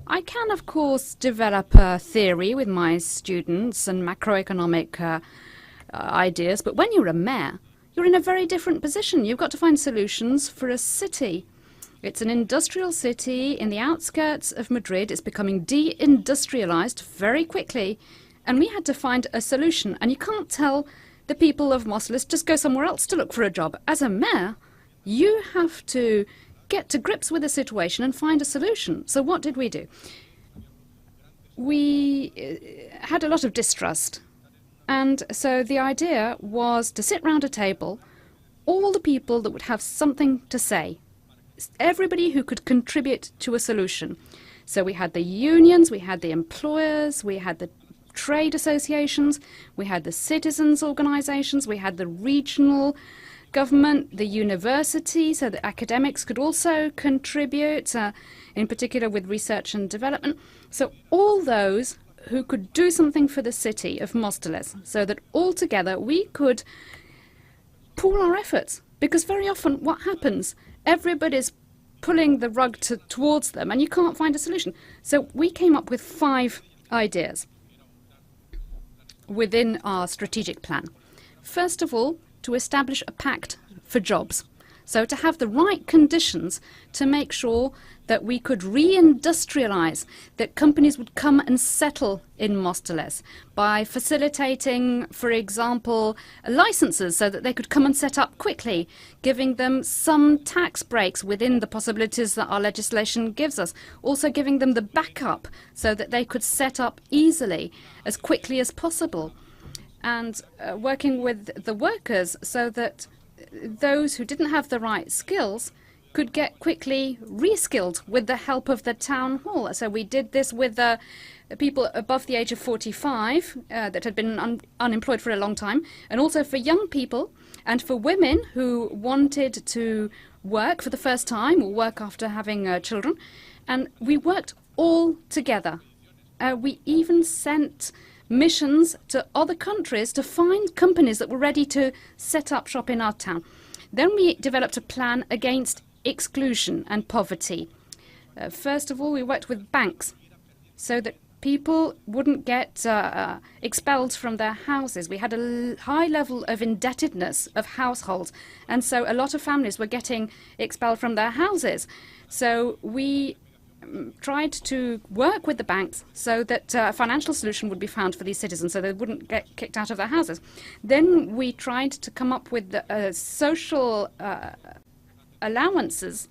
I can, of course, develop a theory with my students and macroeconomic ideas, but when you're a mayor, you're in a very different position. You've got to find solutions for a city. It's an industrial city in the outskirts of Madrid. It's becoming de-industrialized very quickly, and we had to find a solution. And you can't tell the people of Móstoles, just go somewhere else to look for a job. As a mayor, you have to get to grips with the situation and find a solution. So what did we do? We had a lot of distrust. And so the idea was to sit round a table, all the people that would have something to say, everybody who could contribute to a solution. So we had the unions, we had the employers, we had the trade associations, we had the citizens' organizations, we had the regional government, the university, so that academics could also contribute, in particular with research and development. So all those who could do something for the city of Móstoles, so that all together we could pool our efforts. Because very often what happens, everybody's pulling the rug towards them and you can't find a solution. So we came up with 5 ideas within our strategic plan. First of all, to establish a pact for jobs. So to have the right conditions to make sure that we could re-industrialize, that companies would come and settle in Móstoles by facilitating, for example, licenses so that they could come and set up quickly, giving them some tax breaks within the possibilities that our legislation gives us, also giving them the backup so that they could set up easily, as quickly as possible, and working with the workers so that those who didn't have the right skills could get quickly reskilled with the help of the town hall. So we did this with people above the age of 45 that had been unemployed for a long time, and also for young people and for women who wanted to work for the first time or work after having children. And we worked all together. We even sent missions to other countries to find companies that were ready to set up shop in our town. Then we developed a plan against exclusion and poverty. First of all, we worked with banks so that people wouldn't get expelled from their houses. We had a high level of indebtedness of households, and so a lot of families were getting expelled from their houses. So we tried to work with the banks so that a financial solution would be found for these citizens so they wouldn't get kicked out of their houses. Then we tried to come up with social allowances.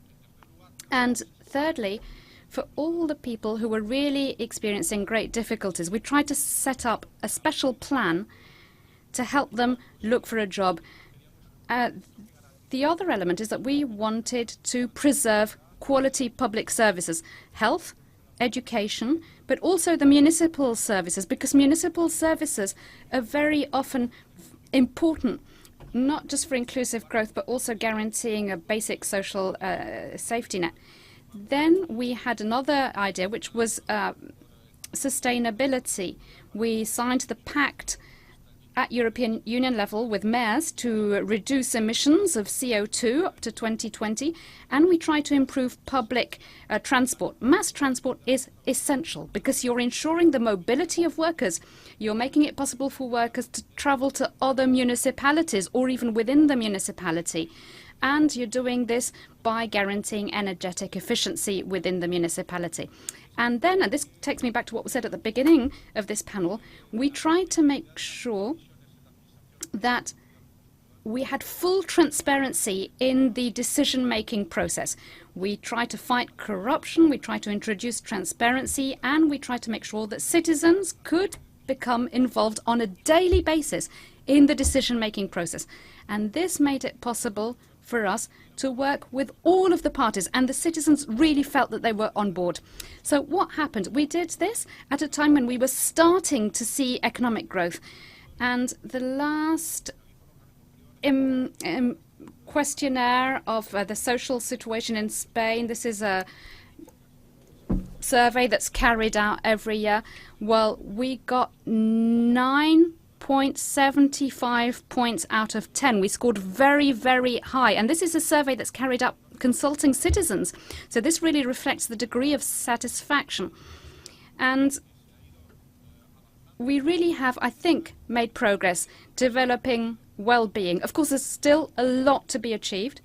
And thirdly, for all the people who were really experiencing great difficulties, we tried to set up a special plan to help them look for a job. The other element is that we wanted to preserve quality public services, health, education, but also the municipal services, because municipal services are very often important, not just for inclusive growth, but also guaranteeing a basic social safety net. Then we had another idea, which was sustainability. We signed the pact at European Union level with mayors to reduce emissions of CO2 up to 2020, and we try to improve public transport. Mass transport is essential because you're ensuring the mobility of workers. You're making it possible for workers to travel to other municipalities or even within the municipality. And you're doing this by guaranteeing energetic efficiency within the municipality. And then, and this takes me back to what was said at the beginning of this panel, we tried to make sure that we had full transparency in the decision-making process. We tried to fight corruption, we tried to introduce transparency, and we tried to make sure that citizens could become involved on a daily basis in the decision-making process. And this made it possible for us to work with all of the parties, and the citizens really felt that they were on board. So what happened? We did this at a time when we were starting to see economic growth. And the last questionnaire of the social situation in Spain, this is a survey that's carried out every year. Well, we got 9.75 points out of 10. We scored very, very high. And this is a survey that's carried out consulting citizens. So this really reflects the degree of satisfaction. And we really have, I think, made progress developing well-being. Of course, there's still a lot to be achieved,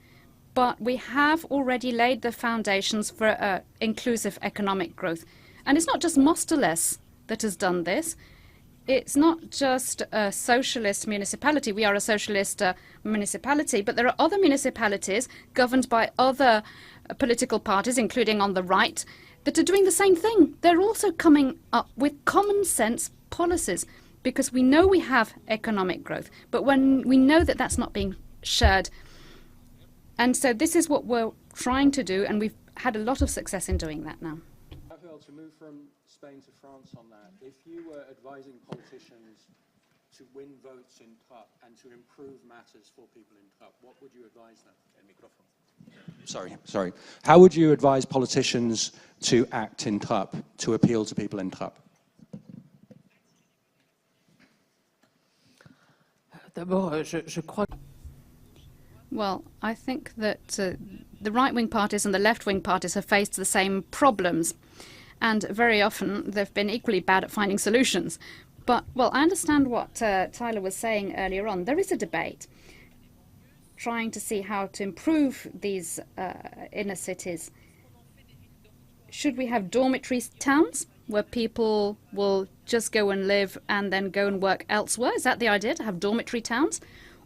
but we have already laid the foundations for inclusive economic growth. And it's not just Móstoles that has done this. It's not just a socialist municipality. We are a socialist municipality, but there are other municipalities governed by other political parties, including on the right, that are doing the same thing. They're also coming up with common sense policies, because we know we have economic growth, but when we know that that's not being shared. And so this is what we're trying to do, and we've had a lot of success in doing that now. Raphael, to move from Spain to France on that, if you were advising politicians to win votes in TRAP and to improve matters for people in TRAP, what would you advise them? Sorry. How would you advise politicians to act in TRAP, to appeal to people in TRAP? Well, I think that the right-wing parties and the left-wing parties have faced the same problems, and very often they've been equally bad at finding solutions. But, well, I understand what Tyler was saying earlier on. There is a debate trying to see how to improve these inner cities. Should we have dormitory towns where people will just go and live and then go and work elsewhere? Is that the idea, to have dormitory towns?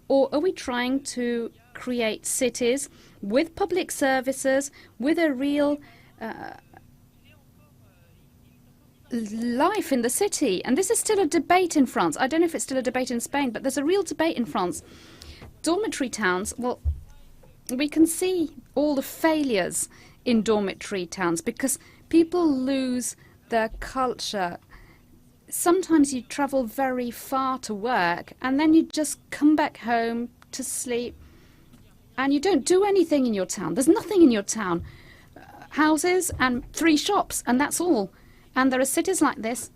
Or are we trying to create cities with public services, with a real life in the city? And this is still a debate in France. I don't know if it's still a debate in Spain, but there's a real debate in France. Dormitory towns, well, we can see all the failures in dormitory towns because people lose their culture. Sometimes you travel very far to work and then you just come back home to sleep and you don't do anything in your town. There's nothing in your town. Houses and 3 shops, and that's all. And there are cities like this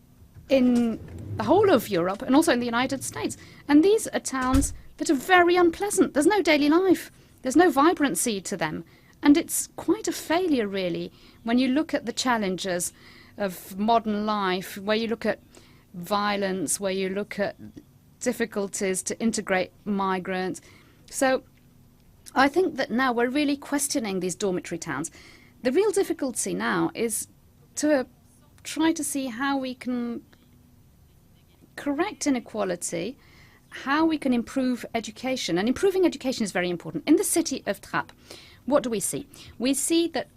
in the whole of Europe and also in the United States. And these are towns that are very unpleasant. There's no daily life. There's no vibrancy to them. And it's quite a failure, really, when you look at the challenges of modern life, where you look at violence, where you look at difficulties to integrate migrants. So I think that now we're really questioning these dormitory towns. The real difficulty now is to try to see how we can correct inequality, how we can improve education. And improving education is very important. In the city of Trappes, what do we see? We see that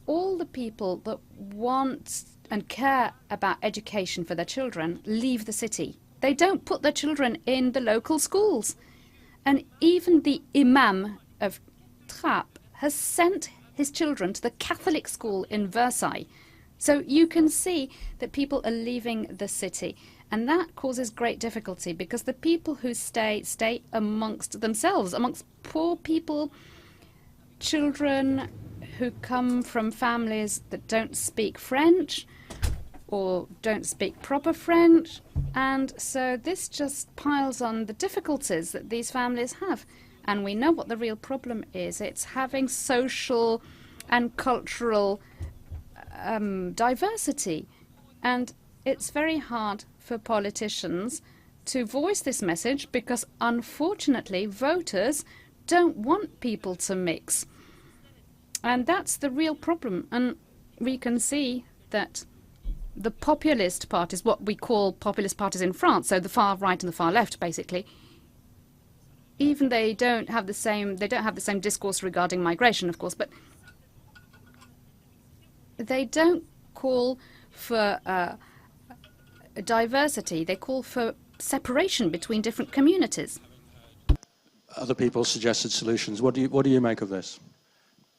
all the people that want and care about education for their children leave the city. They don't put their children in the local schools. And even the imam of Trappes has sent his children to the Catholic school in Versailles. So you can see that people are leaving the city. And that causes great difficulty because the people who stay amongst themselves, amongst poor people, children who come from families that don't speak French or don't speak proper French. And so this just piles on the difficulties that these families have. And we know what the real problem is. It's having social and cultural diversity. And it's very hard for politicians to voice this message because, unfortunately, voters don't want people to mix. And that's the real problem. And we can see that the populist parties, what we call populist parties in France, so the far right and the far left, basically, even they don't have the same discourse regarding migration, of course, but they don't call for diversity. They call for separation between different communities. Other people suggested solutions. What do you make of this?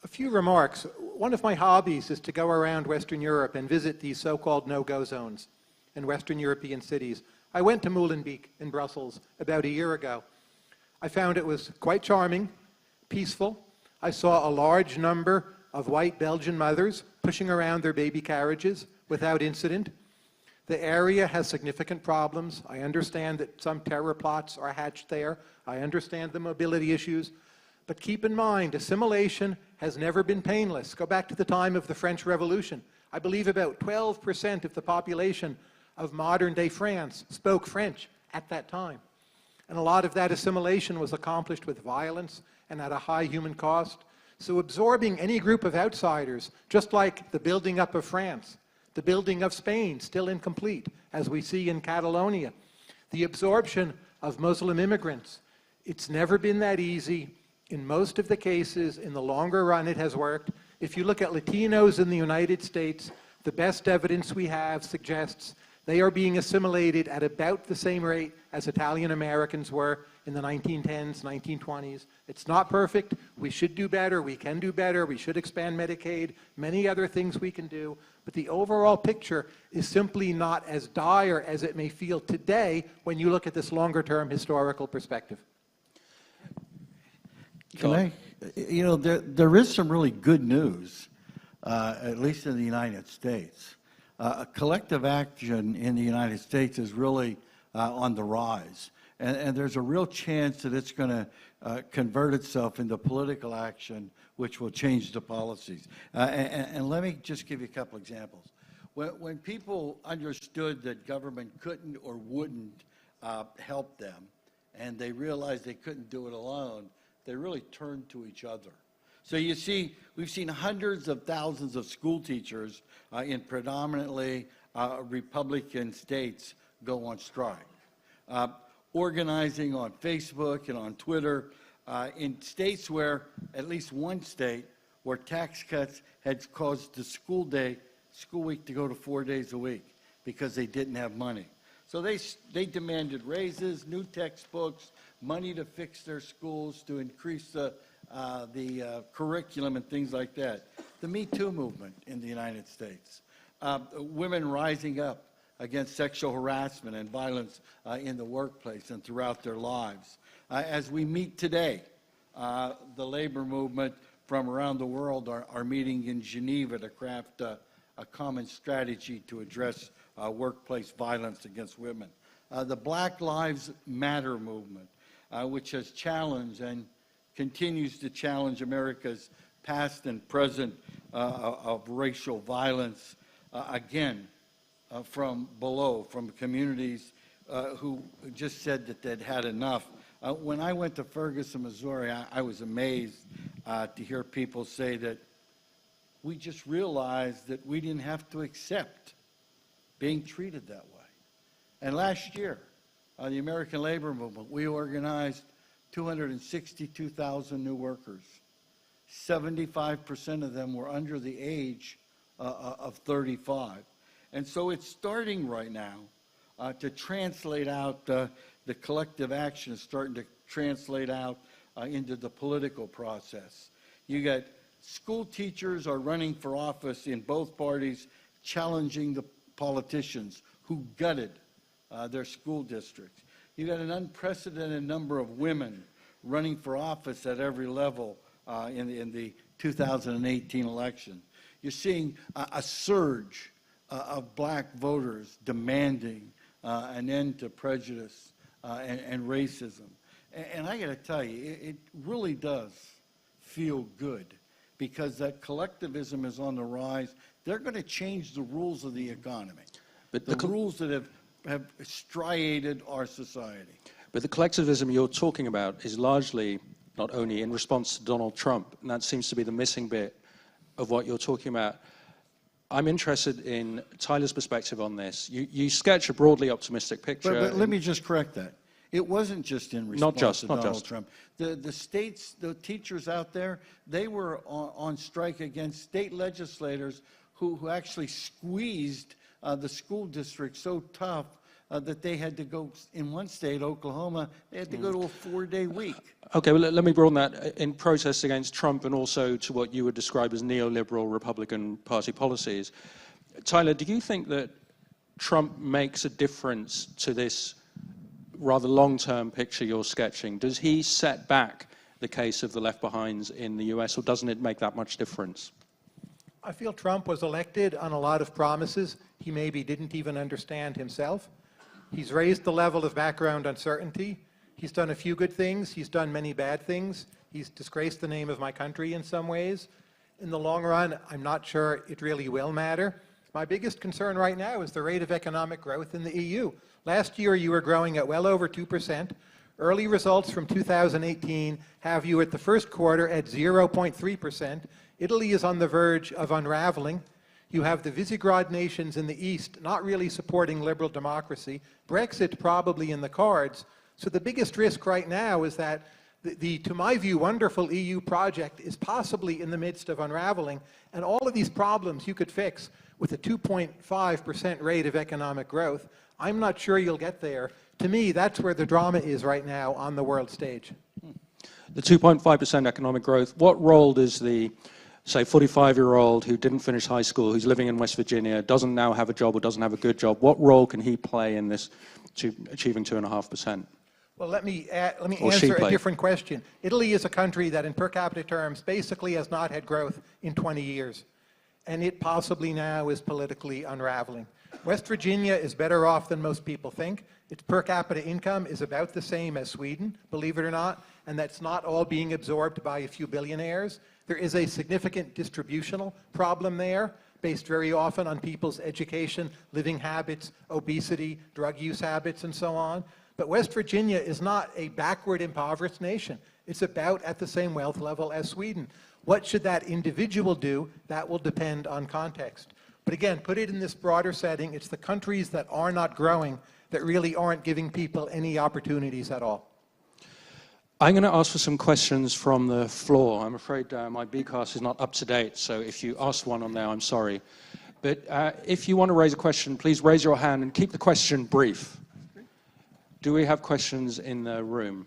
A few remarks. One of my hobbies is to go around Western Europe and visit these so-called no-go zones in Western European cities. I went to Molenbeek in Brussels about a year ago. I found it was quite charming, peaceful. I saw a large number of white Belgian mothers pushing around their baby carriages without incident. The area has significant problems. I understand that some terror plots are hatched there. I understand the mobility issues. But keep in mind, assimilation has never been painless. Go back to the time of the French Revolution. I believe about 12% of the population of modern-day France spoke French at that time. And a lot of that assimilation was accomplished with violence and at a high human cost. So absorbing any group of outsiders, just like the building up of France, the building of Spain, still incomplete, as we see in Catalonia, the absorption of Muslim immigrants, it's never been that easy. In most of the cases, in the longer run, it has worked. If you look at Latinos in the United States, the best evidence we have suggests they are being assimilated at about the same rate as Italian Americans were in the 1910s, 1920s. It's not perfect. We should do better. We can do better. We should expand Medicaid, many other things we can do. But the overall picture is simply not as dire as it may feel today when you look at this longer-term historical perspective. Can I? You know, there is some really good news, at least in the United States. Collective action in the United States is really on the rise. And there's a real chance that it's going to convert itself into political action, which will change the policies. And let me just give you a couple examples. When people understood that government couldn't or wouldn't help them, and they realized they couldn't do it alone, they really turned to each other. So you see, we've seen hundreds of thousands of school teachers in predominantly Republican states go on strike. Organizing on Facebook and on Twitter in states where, at least one state, where tax cuts had caused the school week to go to 4 days a week because they didn't have money. So they demanded raises, new textbooks, money to fix their schools, to increase the curriculum and things like that. The Me Too movement in the United States. Women rising up against sexual harassment and violence in the workplace and throughout their lives. As we meet today, the labor movement from around the world are meeting in Geneva to craft a common strategy to address workplace violence against women. The Black Lives Matter movement, which has challenged and continues to challenge America's past and present of racial violence, again, from below, from communities who just said that they'd had enough. When I went to Ferguson, Missouri, I was amazed to hear people say that we just realized that we didn't have to accept being treated that way. And last year, the American Labor Movement, we organized 262,000 new workers. 75% of them were under the age of 35. And so it's starting right now to translate out, the collective action is starting to translate out into the political process. You got school teachers are running for office in both parties, challenging the politicians who gutted their school districts. You got an unprecedented number of women running for office at every level in the 2018 election. You're seeing a surge of black voters demanding an end to prejudice and racism. And I got to tell you, it really does feel good because that collectivism is on the rise. They're going to change the rules of the economy, but the rules that have striated our society. But the collectivism you're talking about is largely not only in response to Donald Trump, and that seems to be the missing bit of what you're talking about. I'm interested in Tyler's perspective on this. You sketch a broadly optimistic picture. But let me just correct that. It wasn't just in response to Donald Trump. The states, the teachers out there, they were on strike against state legislators who actually squeezed the school district so tough that they had to go, in one state, Oklahoma, they had to go to a 4-day week. Okay, well, let me broaden that in protest against Trump and also to what you would describe as neoliberal Republican Party policies. Tyler, do you think that Trump makes a difference to this rather long-term picture you're sketching? Does he set back the case of the left behinds in the US, or doesn't it make that much difference? I feel Trump was elected on a lot of promises he maybe didn't even understand himself. He's raised the level of background uncertainty. He's done a few good things. He's done many bad things. He's disgraced the name of my country in some ways. In the long run, I'm not sure it really will matter. My biggest concern right now is the rate of economic growth in the EU. Last year, you were growing at well over 2%. Early results from 2018 have you at the first quarter at 0.3%. Italy is on the verge of unraveling. You have the Visegrad nations in the east not really supporting liberal democracy. Brexit probably in the cards. So the biggest risk right now is that the, to my view, wonderful EU project is possibly in the midst of unraveling. And all of these problems you could fix with a 2.5% rate of economic growth. I'm not sure you'll get there. To me, that's where the drama is right now on the world stage. The 2.5% economic growth, what role does the, say, 45-year-old who didn't finish high school, who's living in West Virginia, doesn't now have a job or doesn't have a good job, what role can he play in this to achieving 2.5%? Well, let me answer a different question. Italy is a country that in per capita terms basically has not had growth in 20 years. And it possibly now is politically unraveling. West Virginia is better off than most people think. Its per capita income is about the same as Sweden, believe it or not, and that's not all being absorbed by a few billionaires. There is a significant distributional problem there, based very often on people's education, living habits, obesity, drug use habits, and so on. But West Virginia is not a backward, impoverished nation. It's about at the same wealth level as Sweden. What should that individual do? That will depend on context. But again, put it in this broader setting, it's the countries that are not growing that really aren't giving people any opportunities at all. I'm going to ask for some questions from the floor. I'm afraid my BCAS is not up to date, so if you asked one on there, I'm sorry. But if you want to raise a question, please raise your hand and keep the question brief. Do we have questions in the room?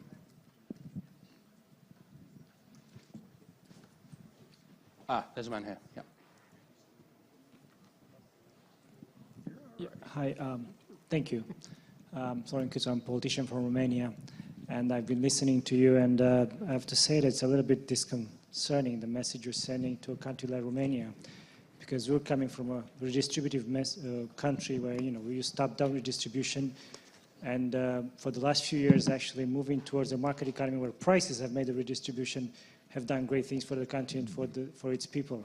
There's a man here. Yeah. Yeah, hi, thank you. Sorry, because I'm a politician from Romania, and I've been listening to you, and I have to say that it's a little bit disconcerting, the message you're sending to a country like Romania, because we're coming from a redistributive country where, you know, we use top-down redistribution. And for the last few years, actually moving towards a market economy where prices have made the redistribution, have done great things for the country and for its people.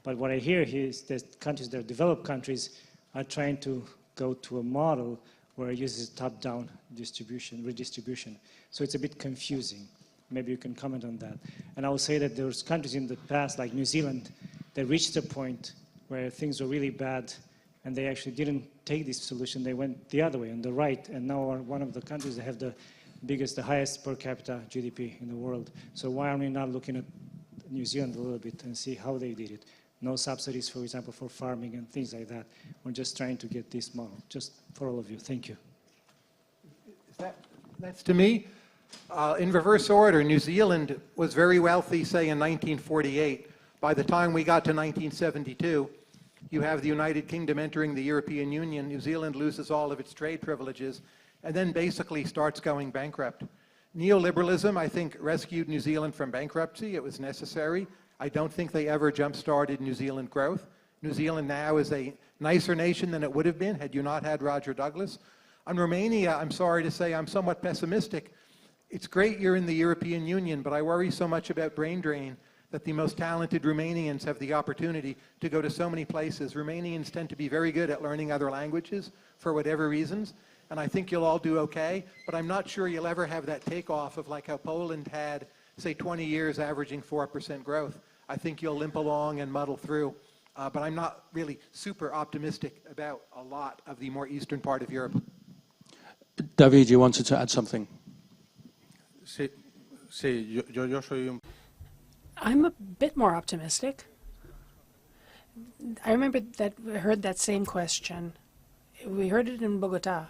But what I hear here is that countries that are developed countries are trying to go to a model where it uses top-down redistribution. So it's a bit confusing. Maybe you can comment on that. And I will say that there's countries in the past, like New Zealand, that reached a point where things were really bad and they actually didn't take this solution. They went the other way, on the right, and now are one of the countries that have the highest per capita GDP in the world. So why are we not looking at New Zealand a little bit and see how they did it? No subsidies, for example, for farming and things like that. We're just trying to get this model, just for all of you. Thank you. That's to me. In reverse order, New Zealand was very wealthy, say, in 1948. By the time we got to 1972, you have the United Kingdom entering the European Union. New Zealand loses all of its trade privileges and then basically starts going bankrupt. Neoliberalism, I think, rescued New Zealand from bankruptcy. It was necessary. I don't think they ever jump-started New Zealand growth. New Zealand now is a nicer nation than it would have been had you not had Roger Douglas. On Romania, I'm sorry to say I'm somewhat pessimistic. It's great you're in the European Union, but I worry so much about brain drain that the most talented Romanians have the opportunity to go to so many places. Romanians tend to be very good at learning other languages for whatever reasons, and I think you'll all do okay, but I'm not sure you'll ever have that takeoff of like how Poland had, say, 20 years averaging 4% growth. I think you'll limp along and muddle through, but I'm not really super optimistic about a lot of the more eastern part of Europe. David, you wanted to add something? Sí, yo soy un... I'm a bit more optimistic. I remember that I heard that same question. We heard it in Bogota.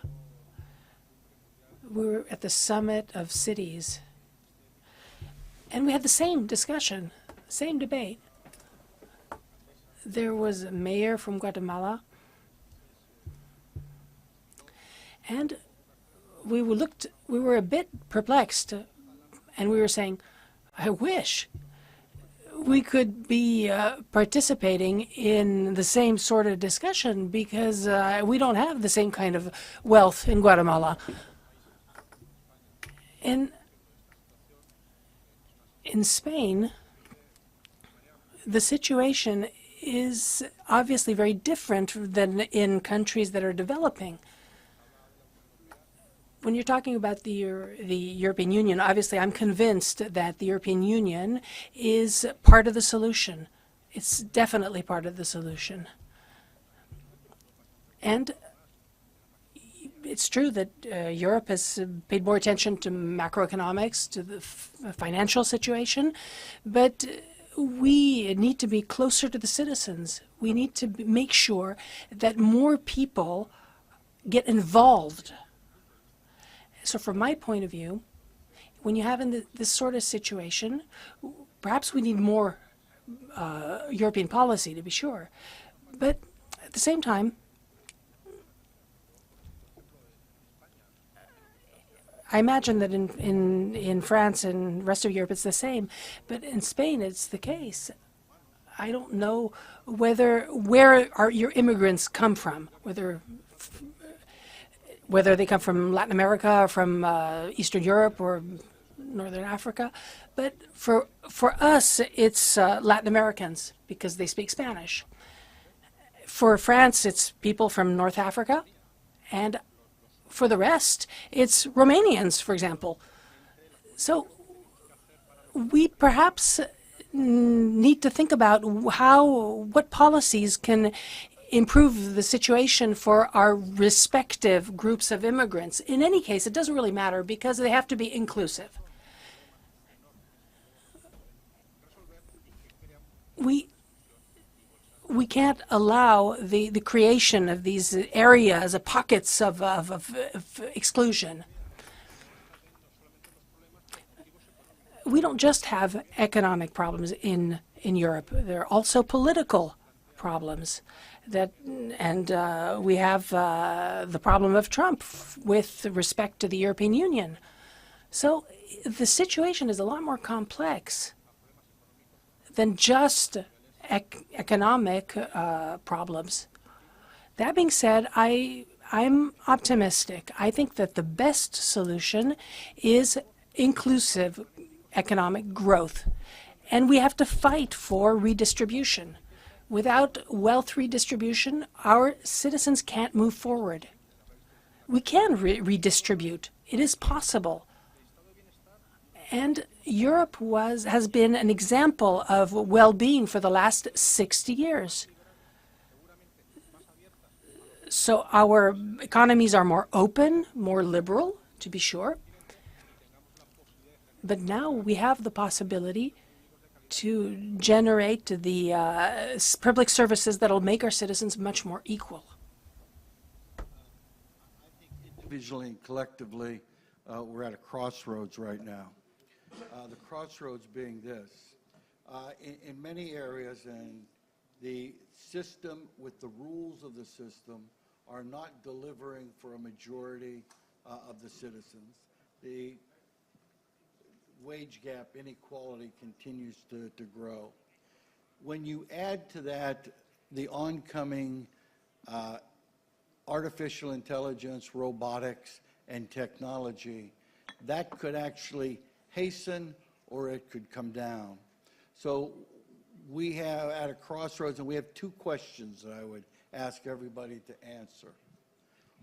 We were at the summit of cities, and we had the same discussion, same debate. There was a mayor from Guatemala, and we were a bit perplexed, and we were saying, I wish we could be participating in the same sort of discussion because we don't have the same kind of wealth in Guatemala. In Spain, the situation is obviously very different than in countries that are developing. When you're talking about the European Union, obviously I'm convinced that the European Union is part of the solution. It's definitely part of the solution. And it's true that Europe has paid more attention to macroeconomics, to the financial situation, but we need to be closer to the citizens. We need to make sure that more people get involved. So from my point of view, when you have this sort of situation, perhaps we need more European policy, to be sure. But at the same time, I imagine that in France and the rest of Europe it's the same, but in Spain it's the case. I don't know where your immigrants come from, whether they come from Latin America, or from Eastern Europe, or Northern Africa. But for us, it's Latin Americans, because they speak Spanish. For France, it's people from North Africa. And for the rest, it's Romanians, for example. So we perhaps need to think about what policies can improve the situation for our respective groups of immigrants. In any case, it doesn't really matter because they have to be inclusive. We can't allow the creation of these areas, of pockets of exclusion. We don't just have economic problems in Europe. There are also political problems. We have the problem of Trump with respect to the European Union. So the situation is a lot more complex than just economic problems. That being said, I I'm optimistic. I think that the best solution is inclusive economic growth. And we have to fight for redistribution. Without wealth redistribution, our citizens can't move forward. We can redistribute. It is possible. And Europe has been an example of well-being for the last 60 years. So our economies are more open, more liberal, to be sure. But now we have the possibility to generate the public services that will make our citizens much more equal. Individually and collectively, we're at a crossroads right now. The crossroads being this. In many areas, and the system with the rules of the system are not delivering for a majority of the citizens. The wage gap inequality continues to grow. When you add to that the oncoming artificial intelligence, robotics, and technology, that could actually hasten or it could come down. So we have at a crossroads, and we have two questions that I would ask everybody to answer.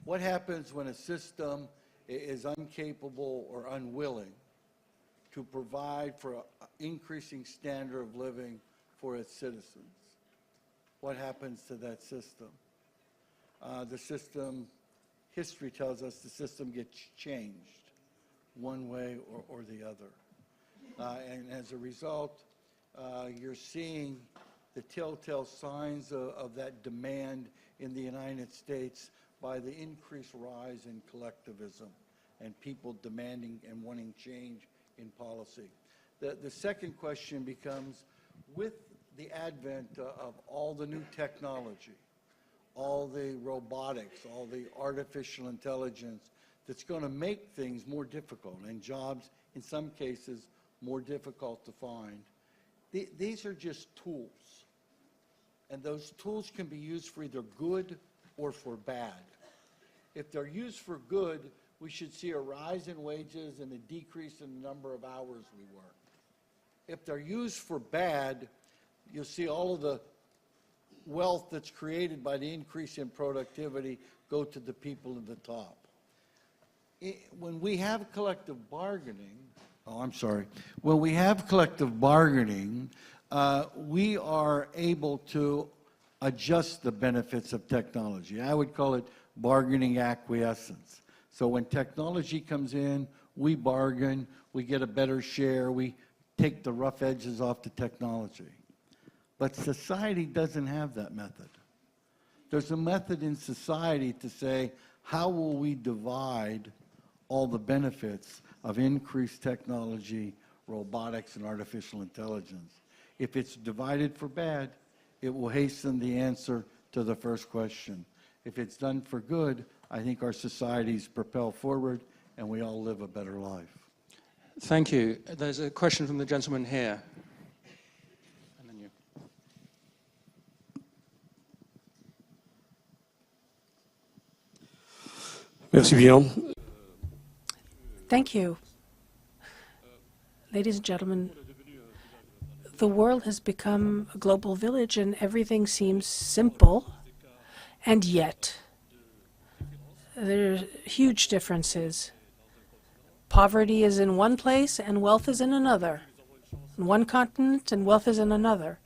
What happens when a system is incapable or unwilling to provide for an increasing standard of living for its citizens? What happens to that system? The system, history tells us the system gets changed one way or the other. And as a result, you're seeing the telltale signs of that demand in the United States by the increased rise in collectivism and people demanding and wanting change in policy. The second question becomes, with the advent of all the new technology, all the robotics, all the artificial intelligence that's going to make things more difficult and jobs, in some cases, more difficult to find. These are just tools. And those tools can be used for either good or for bad. If they're used for good, we should see a rise in wages and a decrease in the number of hours we work. If they're used for bad, you'll see all of the wealth that's created by the increase in productivity go to the people at the top. When we have collective bargaining, when we have collective bargaining, we are able to adjust the benefits of technology. I would call it bargaining acquiescence. So when technology comes in, we bargain, we get a better share, we take the rough edges off the technology. But society doesn't have that method. There's a method in society to say, how will we divide all the benefits of increased technology, robotics, and artificial intelligence? If it's divided for bad, it will hasten the answer to the first question. If it's done for good, I think our societies propel forward and we all live a better life. Thank you. There's a question from the gentleman here. And then you. Merci bien. Thank you. Ladies and gentlemen, the world has become a global village and everything seems simple, and yet there are huge differences. Poverty is in one place and wealth is in another. In one continent and wealth is in another.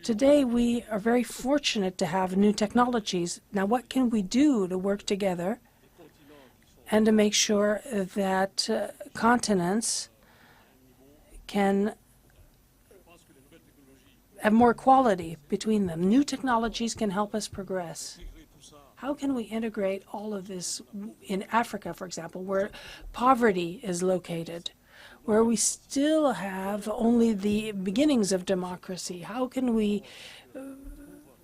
Today we are very fortunate to have new technologies. Now what can we do to work together and to make sure that continents can have more equality between them? New technologies can help us progress. How can we integrate all of this in Africa, for example, where poverty is located, where we still have only the beginnings of democracy? How can we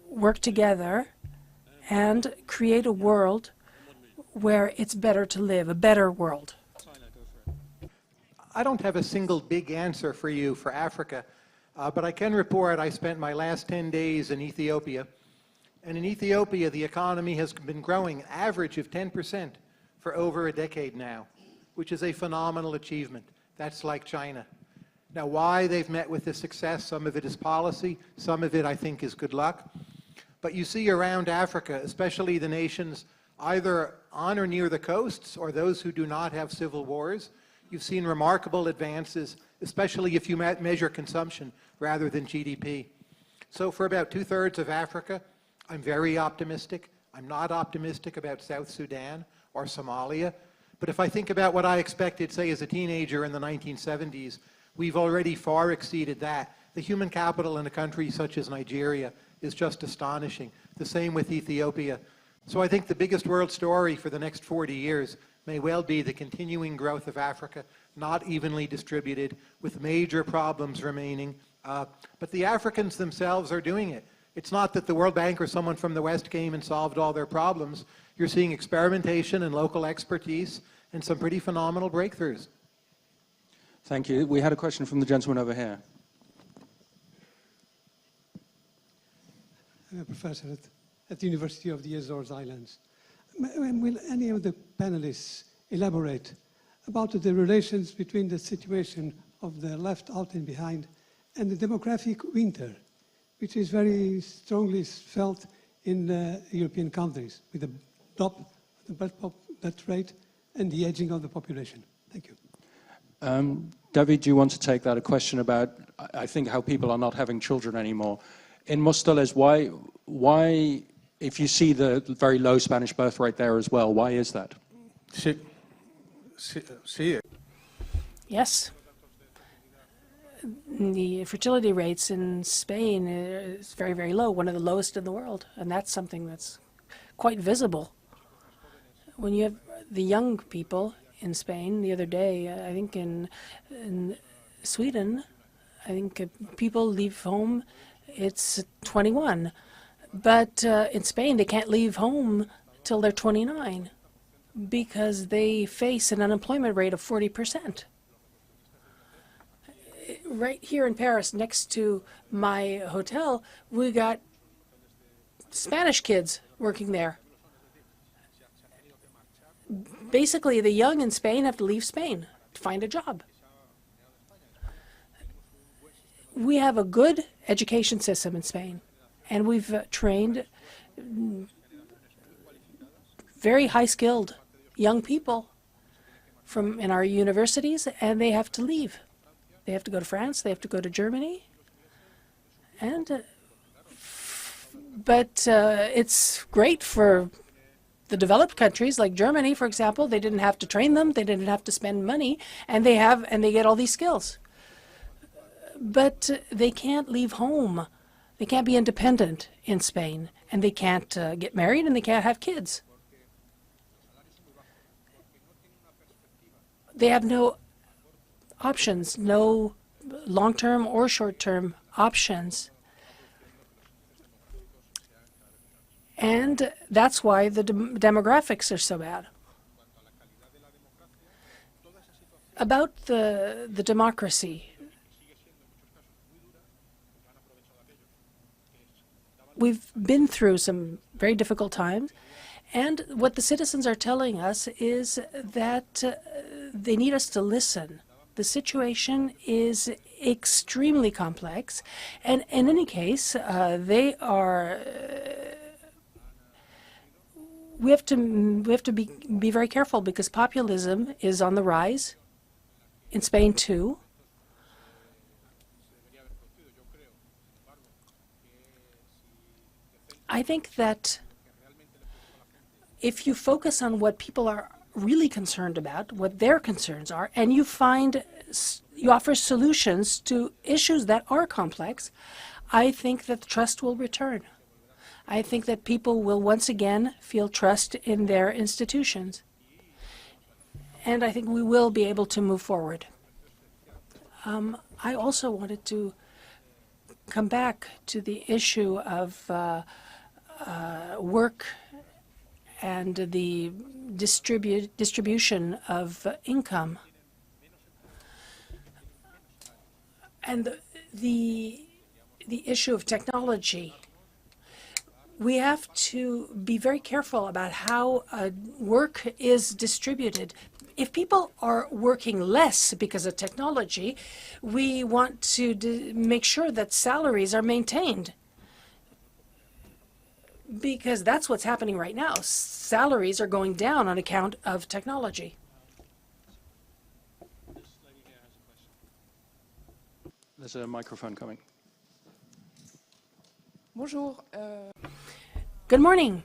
work together and create a world where it's better to live, a better world? I don't have a single big answer for you for Africa, but I can report I spent my last 10 days in Ethiopia. And in Ethiopia, the economy has been growing an average of 10% for over a decade now, which is a phenomenal achievement. That's like China. Now, why they've met with this success, some of it is policy, some of it, I think, is good luck. But you see around Africa, especially the nations either on or near the coasts or those who do not have civil wars, you've seen remarkable advances, especially if you measure consumption rather than GDP. So for about 2/3 of Africa, I'm very optimistic. I'm not optimistic about South Sudan or Somalia. But if I think about what I expected, say, as a teenager in the 1970s, we've already far exceeded that. The human capital in a country such as Nigeria is just astonishing. The same with Ethiopia. So I think the biggest world story for the next 40 years may well be the continuing growth of Africa, not evenly distributed, with major problems remaining. But the Africans themselves are doing it. It's not that the World Bank or someone from the West came and solved all their problems. You're seeing experimentation and local expertise and some pretty phenomenal breakthroughs. Thank you. We had a question from the gentleman over here. I'm a professor at the University of the Azores Islands. Will any of the panelists elaborate about the relations between the situation of the left out and behind and the demographic winter, which is very strongly felt in European countries, with the drop of the birth rate and the aging of the population? Thank you. David, do you want to take that? A question about, I think, how people are not having children anymore. In Móstoles, why, if you see the very low Spanish birth rate there as well, why is that? Yes. The fertility rates in Spain is very, very low, one of the lowest in the world, and that's something that's quite visible. When you have the young people in Spain, the other day, I think in Sweden, I think people leave home, it's 21. But in Spain, they can't leave home till they're 29 because they face an unemployment rate of 40%. Right here in Paris, next to my hotel, we got Spanish kids working there. Basically, the young in Spain have to leave Spain to find a job. We have a good education system in Spain, and we've trained very high-skilled young people in our universities, and they have to leave. They have to go to France, they have to go to Germany, but it's great for the developed countries like Germany, for example. They didn't have to train them, they didn't have to spend money, and they get all these skills. But they can't leave home. They can't be independent in Spain, and they can't get married, and they can't have kids. They have no options, no long-term or short-term options. And that's why the demographics are so bad. About the democracy, we've been through some very difficult times, and what the citizens are telling us is that they need us to listen. The situation is extremely complex, and in any case, we have to be very careful because populism is on the rise in Spain too. I think that if you focus on what people are really concerned about, what their concerns are, and you offer solutions to issues that are complex, I think that trust will return. I think that people will once again feel trust in their institutions. And I think we will be able to move forward. I also wanted to come back to the issue of work and the distribution of income. And the issue of technology. we have to be very careful about how work is distributed. If people are working less because of technology, we want to make sure that salaries are maintained, because that's what's happening right now. Salaries are going down on account of technology. There's a microphone coming. Bonjour. Good morning.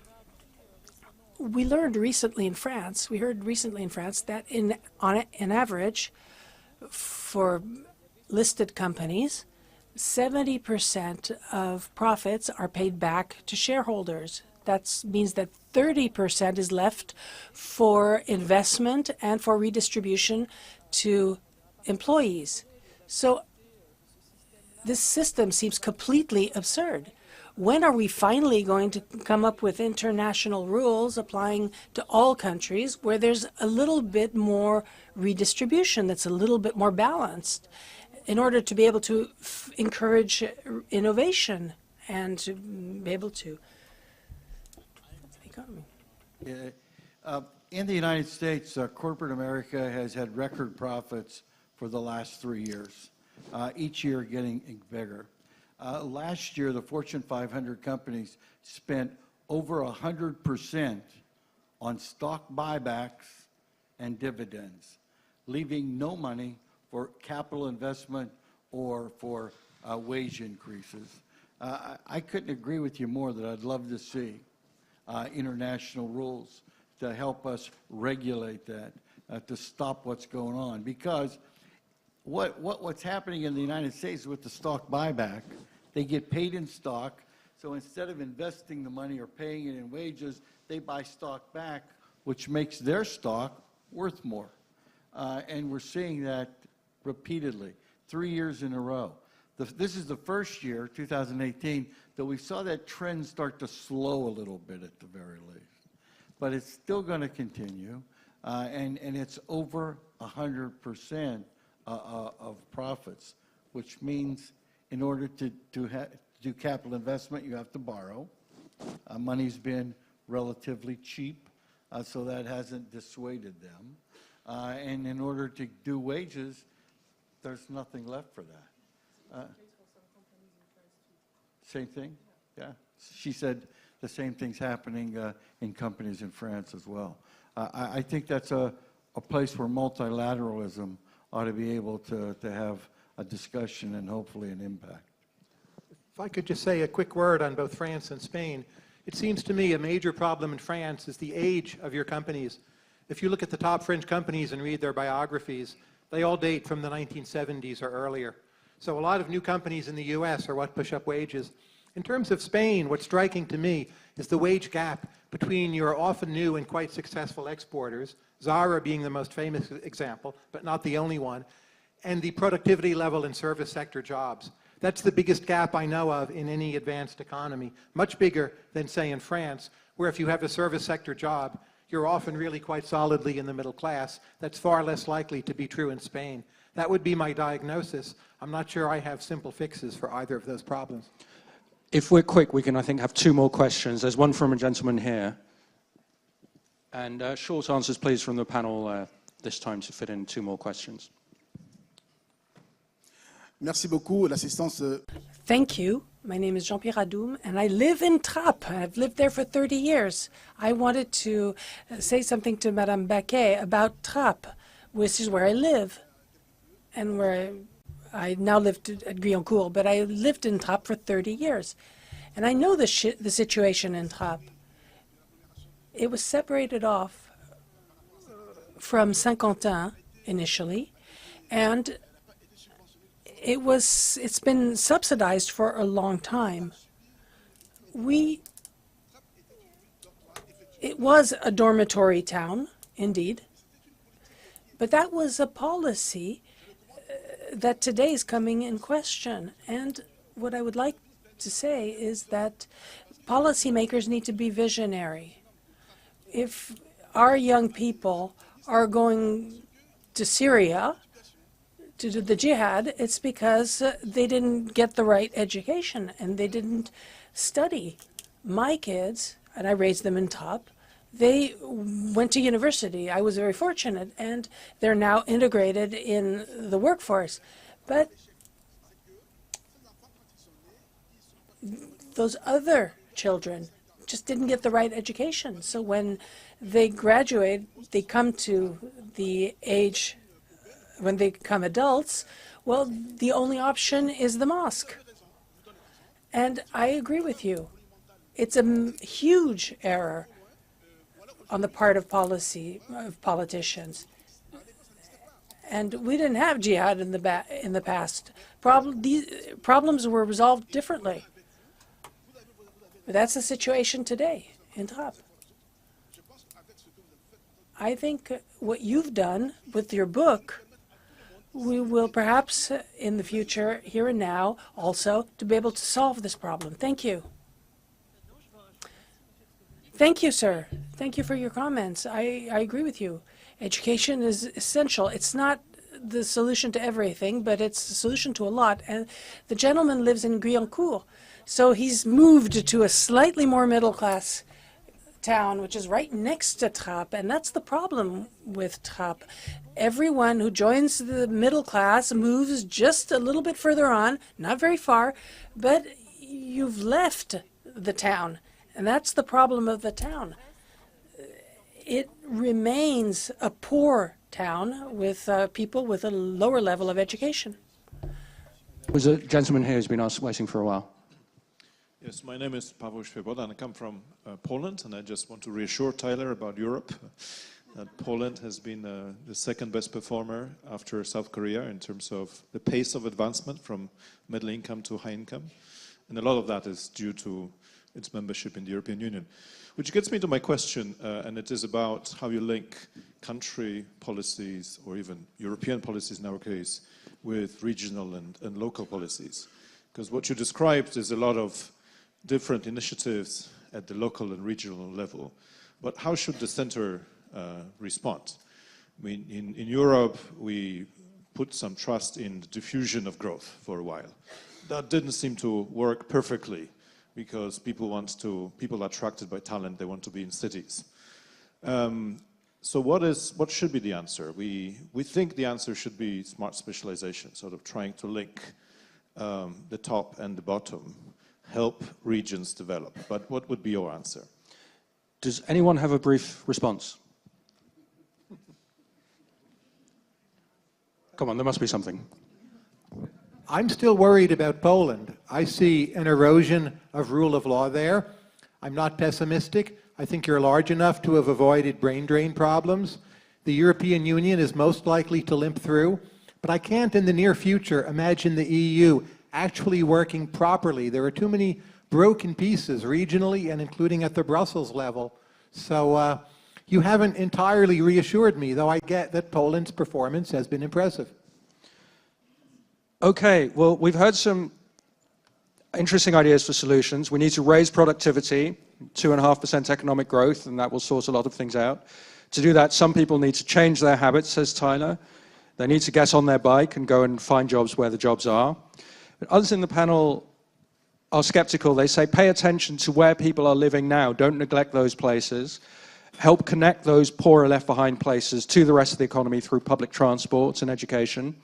We heard recently in France that on an average, for listed companies, 70% of profits are paid back to shareholders. That means that 30% is left for investment and for redistribution to employees. So this system seems completely absurd. When are we finally going to come up with international rules applying to all countries where there's a little bit more redistribution, that's a little bit more balanced, in order to be able to encourage innovation and to be able to the economy? In the United States, corporate America has had record profits for the last 3 years, each year getting bigger. Last year, the Fortune 500 companies spent over 100% on stock buybacks and dividends, leaving no money for capital investment or for wage increases. I couldn't agree with you more that I'd love to see international rules to help us regulate that, to stop what's going on. Because what's happening in the United States with the stock buyback, they get paid in stock, so instead of investing the money or paying it in wages, they buy stock back, which makes their stock worth more. And we're seeing that repeatedly, 3 years in a row. This is the first year, 2018, that we saw that trend start to slow a little bit at the very least. But it's still going to continue, and it's over 100% of profits, which means in order to do capital investment, you have to borrow. Money's been relatively cheap, so that hasn't dissuaded them. And in order to do wages, there's nothing left for that. Same thing? Yeah. She said the same thing's happening in companies in France as well. I think that's a place where multilateralism ought to be able to have a discussion and hopefully an impact. If I could just say a quick word on both France and Spain. It seems to me a major problem in France is the age of your companies. If you look at the top French companies and read their biographies, they all date from the 1970s or earlier. So a lot of new companies in the US are what push up wages. In terms of Spain, what's striking to me is the wage gap between your often new and quite successful exporters, Zara being the most famous example, but not the only one, and the productivity level in service sector jobs. That's the biggest gap I know of in any advanced economy, much bigger than, say, in France, where if you have a service sector job, you're often really quite solidly in the middle class. That's far less likely to be true in Spain. That would be my diagnosis. I'm not sure I have simple fixes for either of those problems. If we're quick, we can, I think, have 2 more questions. There's one from a gentleman here. And short answers, please, from the panel this time to fit in 2 more questions. Merci beaucoup, l'assistance. Thank you. My name is Jean-Pierre Adoum, and I live in Trappes. I've lived there for 30 years. I wanted to say something to Madame Baquet about Trappes, which is where I live, and where I now live at Guyancourt, but I lived in Trappes for 30 years. And I know the situation in Trappes. It was separated off from Saint-Quentin initially, and it's been subsidized for a long time. It was a dormitory town, indeed, but that was a policy that today is coming in question. And what I would like to say is that policymakers need to be visionary. If our young people are going to Syria to do the jihad, it's because they didn't get the right education and they didn't study My kids, and I raised them in Top, they went to university. I was very fortunate, and they're now integrated in the workforce. But those other children just didn't get the right education. So when they graduate, they come to the age when they become adults, well, the only option is the mosque. And I agree with you. It's a huge error on the part of politicians. And we didn't have jihad in the past. These problems were resolved differently. But that's the situation today in Trappes. I think what you've done with your book, we will perhaps in the future, here and now, also to be able to solve this problem. Thank you. Thank you, sir. Thank you for your comments. I agree with you. Education is essential. It's not the solution to everything, but it's the solution to a lot. And the gentleman lives in Guyancourt, so he's moved to a slightly more middle-class town, which is right next to Trappes, and that's the problem with Trappes. Everyone who joins the middle class moves just a little bit further on, not very far, but you've left the town, and that's the problem of the town. It remains a poor town with people with a lower level of education. There's a gentleman here who's been waiting for a while. Yes, my name is Paweł Świeboda, and I come from Poland, and I just want to reassure Tyler about Europe, that Poland has been the second best performer after South Korea in terms of the pace of advancement from middle income to high income, and a lot of that is due to its membership in the European Union. Which gets me to my question, and it is about how you link country policies, or even European policies in our case, with regional and local policies. Because what you described is a lot of different initiatives at the local and regional level. But how should the center respond? I mean, in Europe, we put some trust in the diffusion of growth for a while. That didn't seem to work perfectly because people are attracted by talent, they want to be in cities. So what should be the answer? We think the answer should be smart specialization, sort of trying to link the top and the bottom, help regions develop. But what would be your answer? Does anyone have a brief response? Come on, there must be something. I'm still worried about Poland. I see an erosion of rule of law there. I'm not pessimistic. I think you're large enough to have avoided brain drain problems. The European Union is most likely to limp through. But I can't in the near future imagine the EU actually working properly. There are too many broken pieces regionally and including at the Brussels level. So you haven't entirely reassured me, though I get that Poland's performance has been impressive. Okay, well, we've heard some interesting ideas for solutions. We need to raise productivity, 2.5% economic growth, and that will sort a lot of things out. To do that, some people need to change their habits, says Tyler. They need to get on their bike and go and find jobs where the jobs are. But others in the panel are skeptical. They say, pay attention to where people are living now. Don't neglect those places. Help connect those poorer left behind places to the rest of the economy through public transport and education.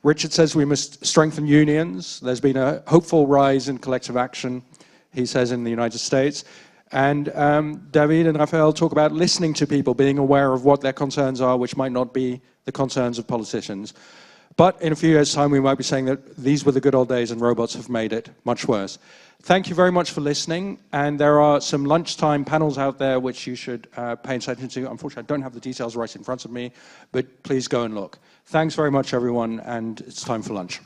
Richard says we must strengthen unions. There's been a hopeful rise in collective action, he says, in the United States. And David and Raphael talk about listening to people, being aware of what their concerns are, which might not be the concerns of politicians. But in a few years' time, we might be saying that these were the good old days and robots have made it much worse. Thank you very much for listening. And there are some lunchtime panels out there which you should pay attention to. Unfortunately, I don't have the details right in front of me, but please go and look. Thanks very much, everyone, and it's time for lunch.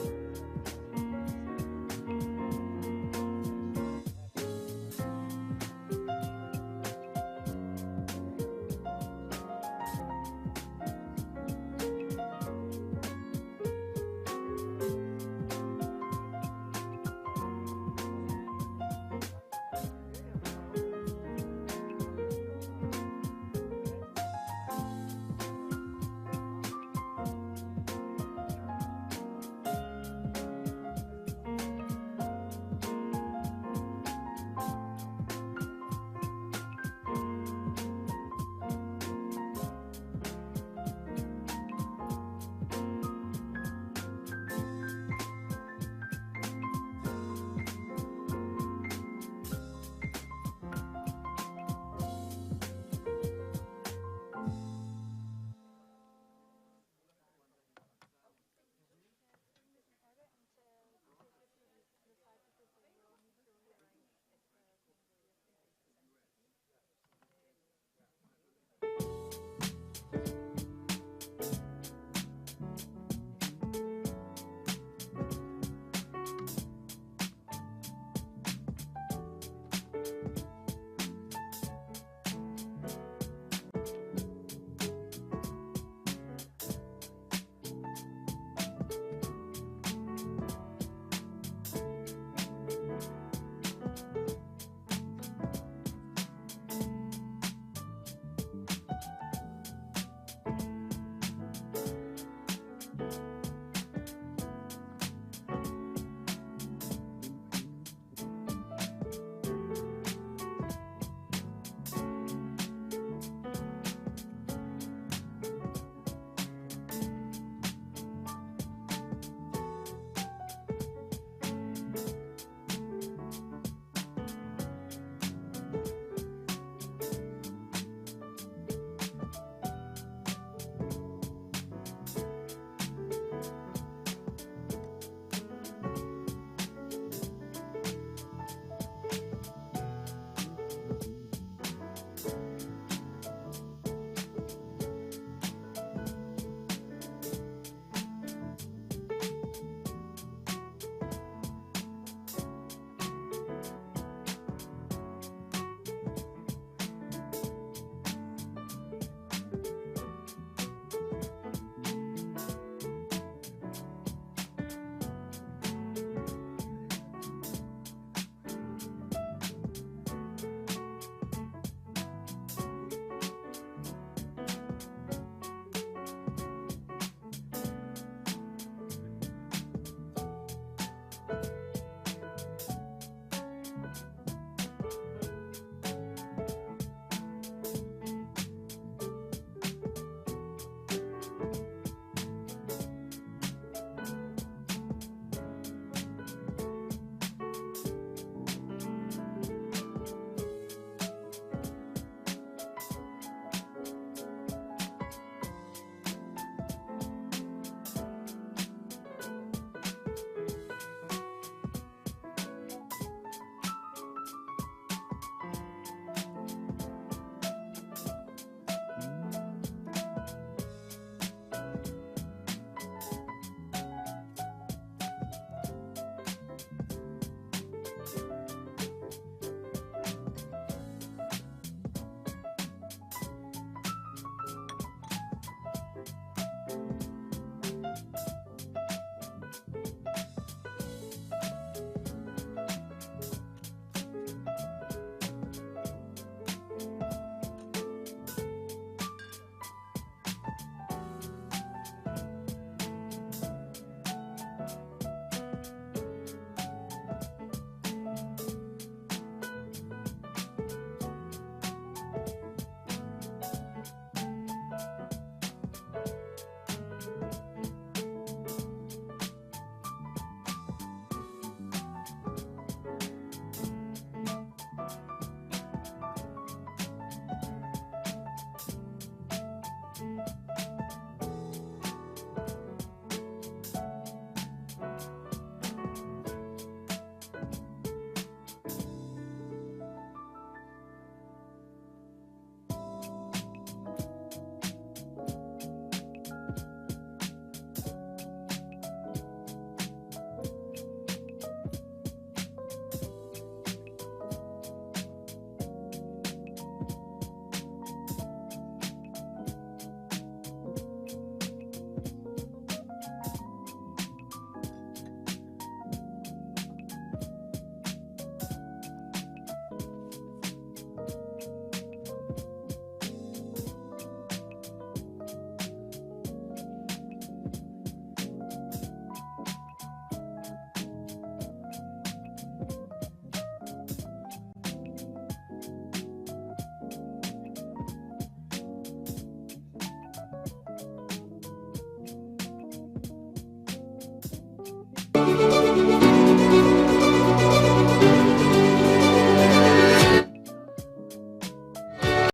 you.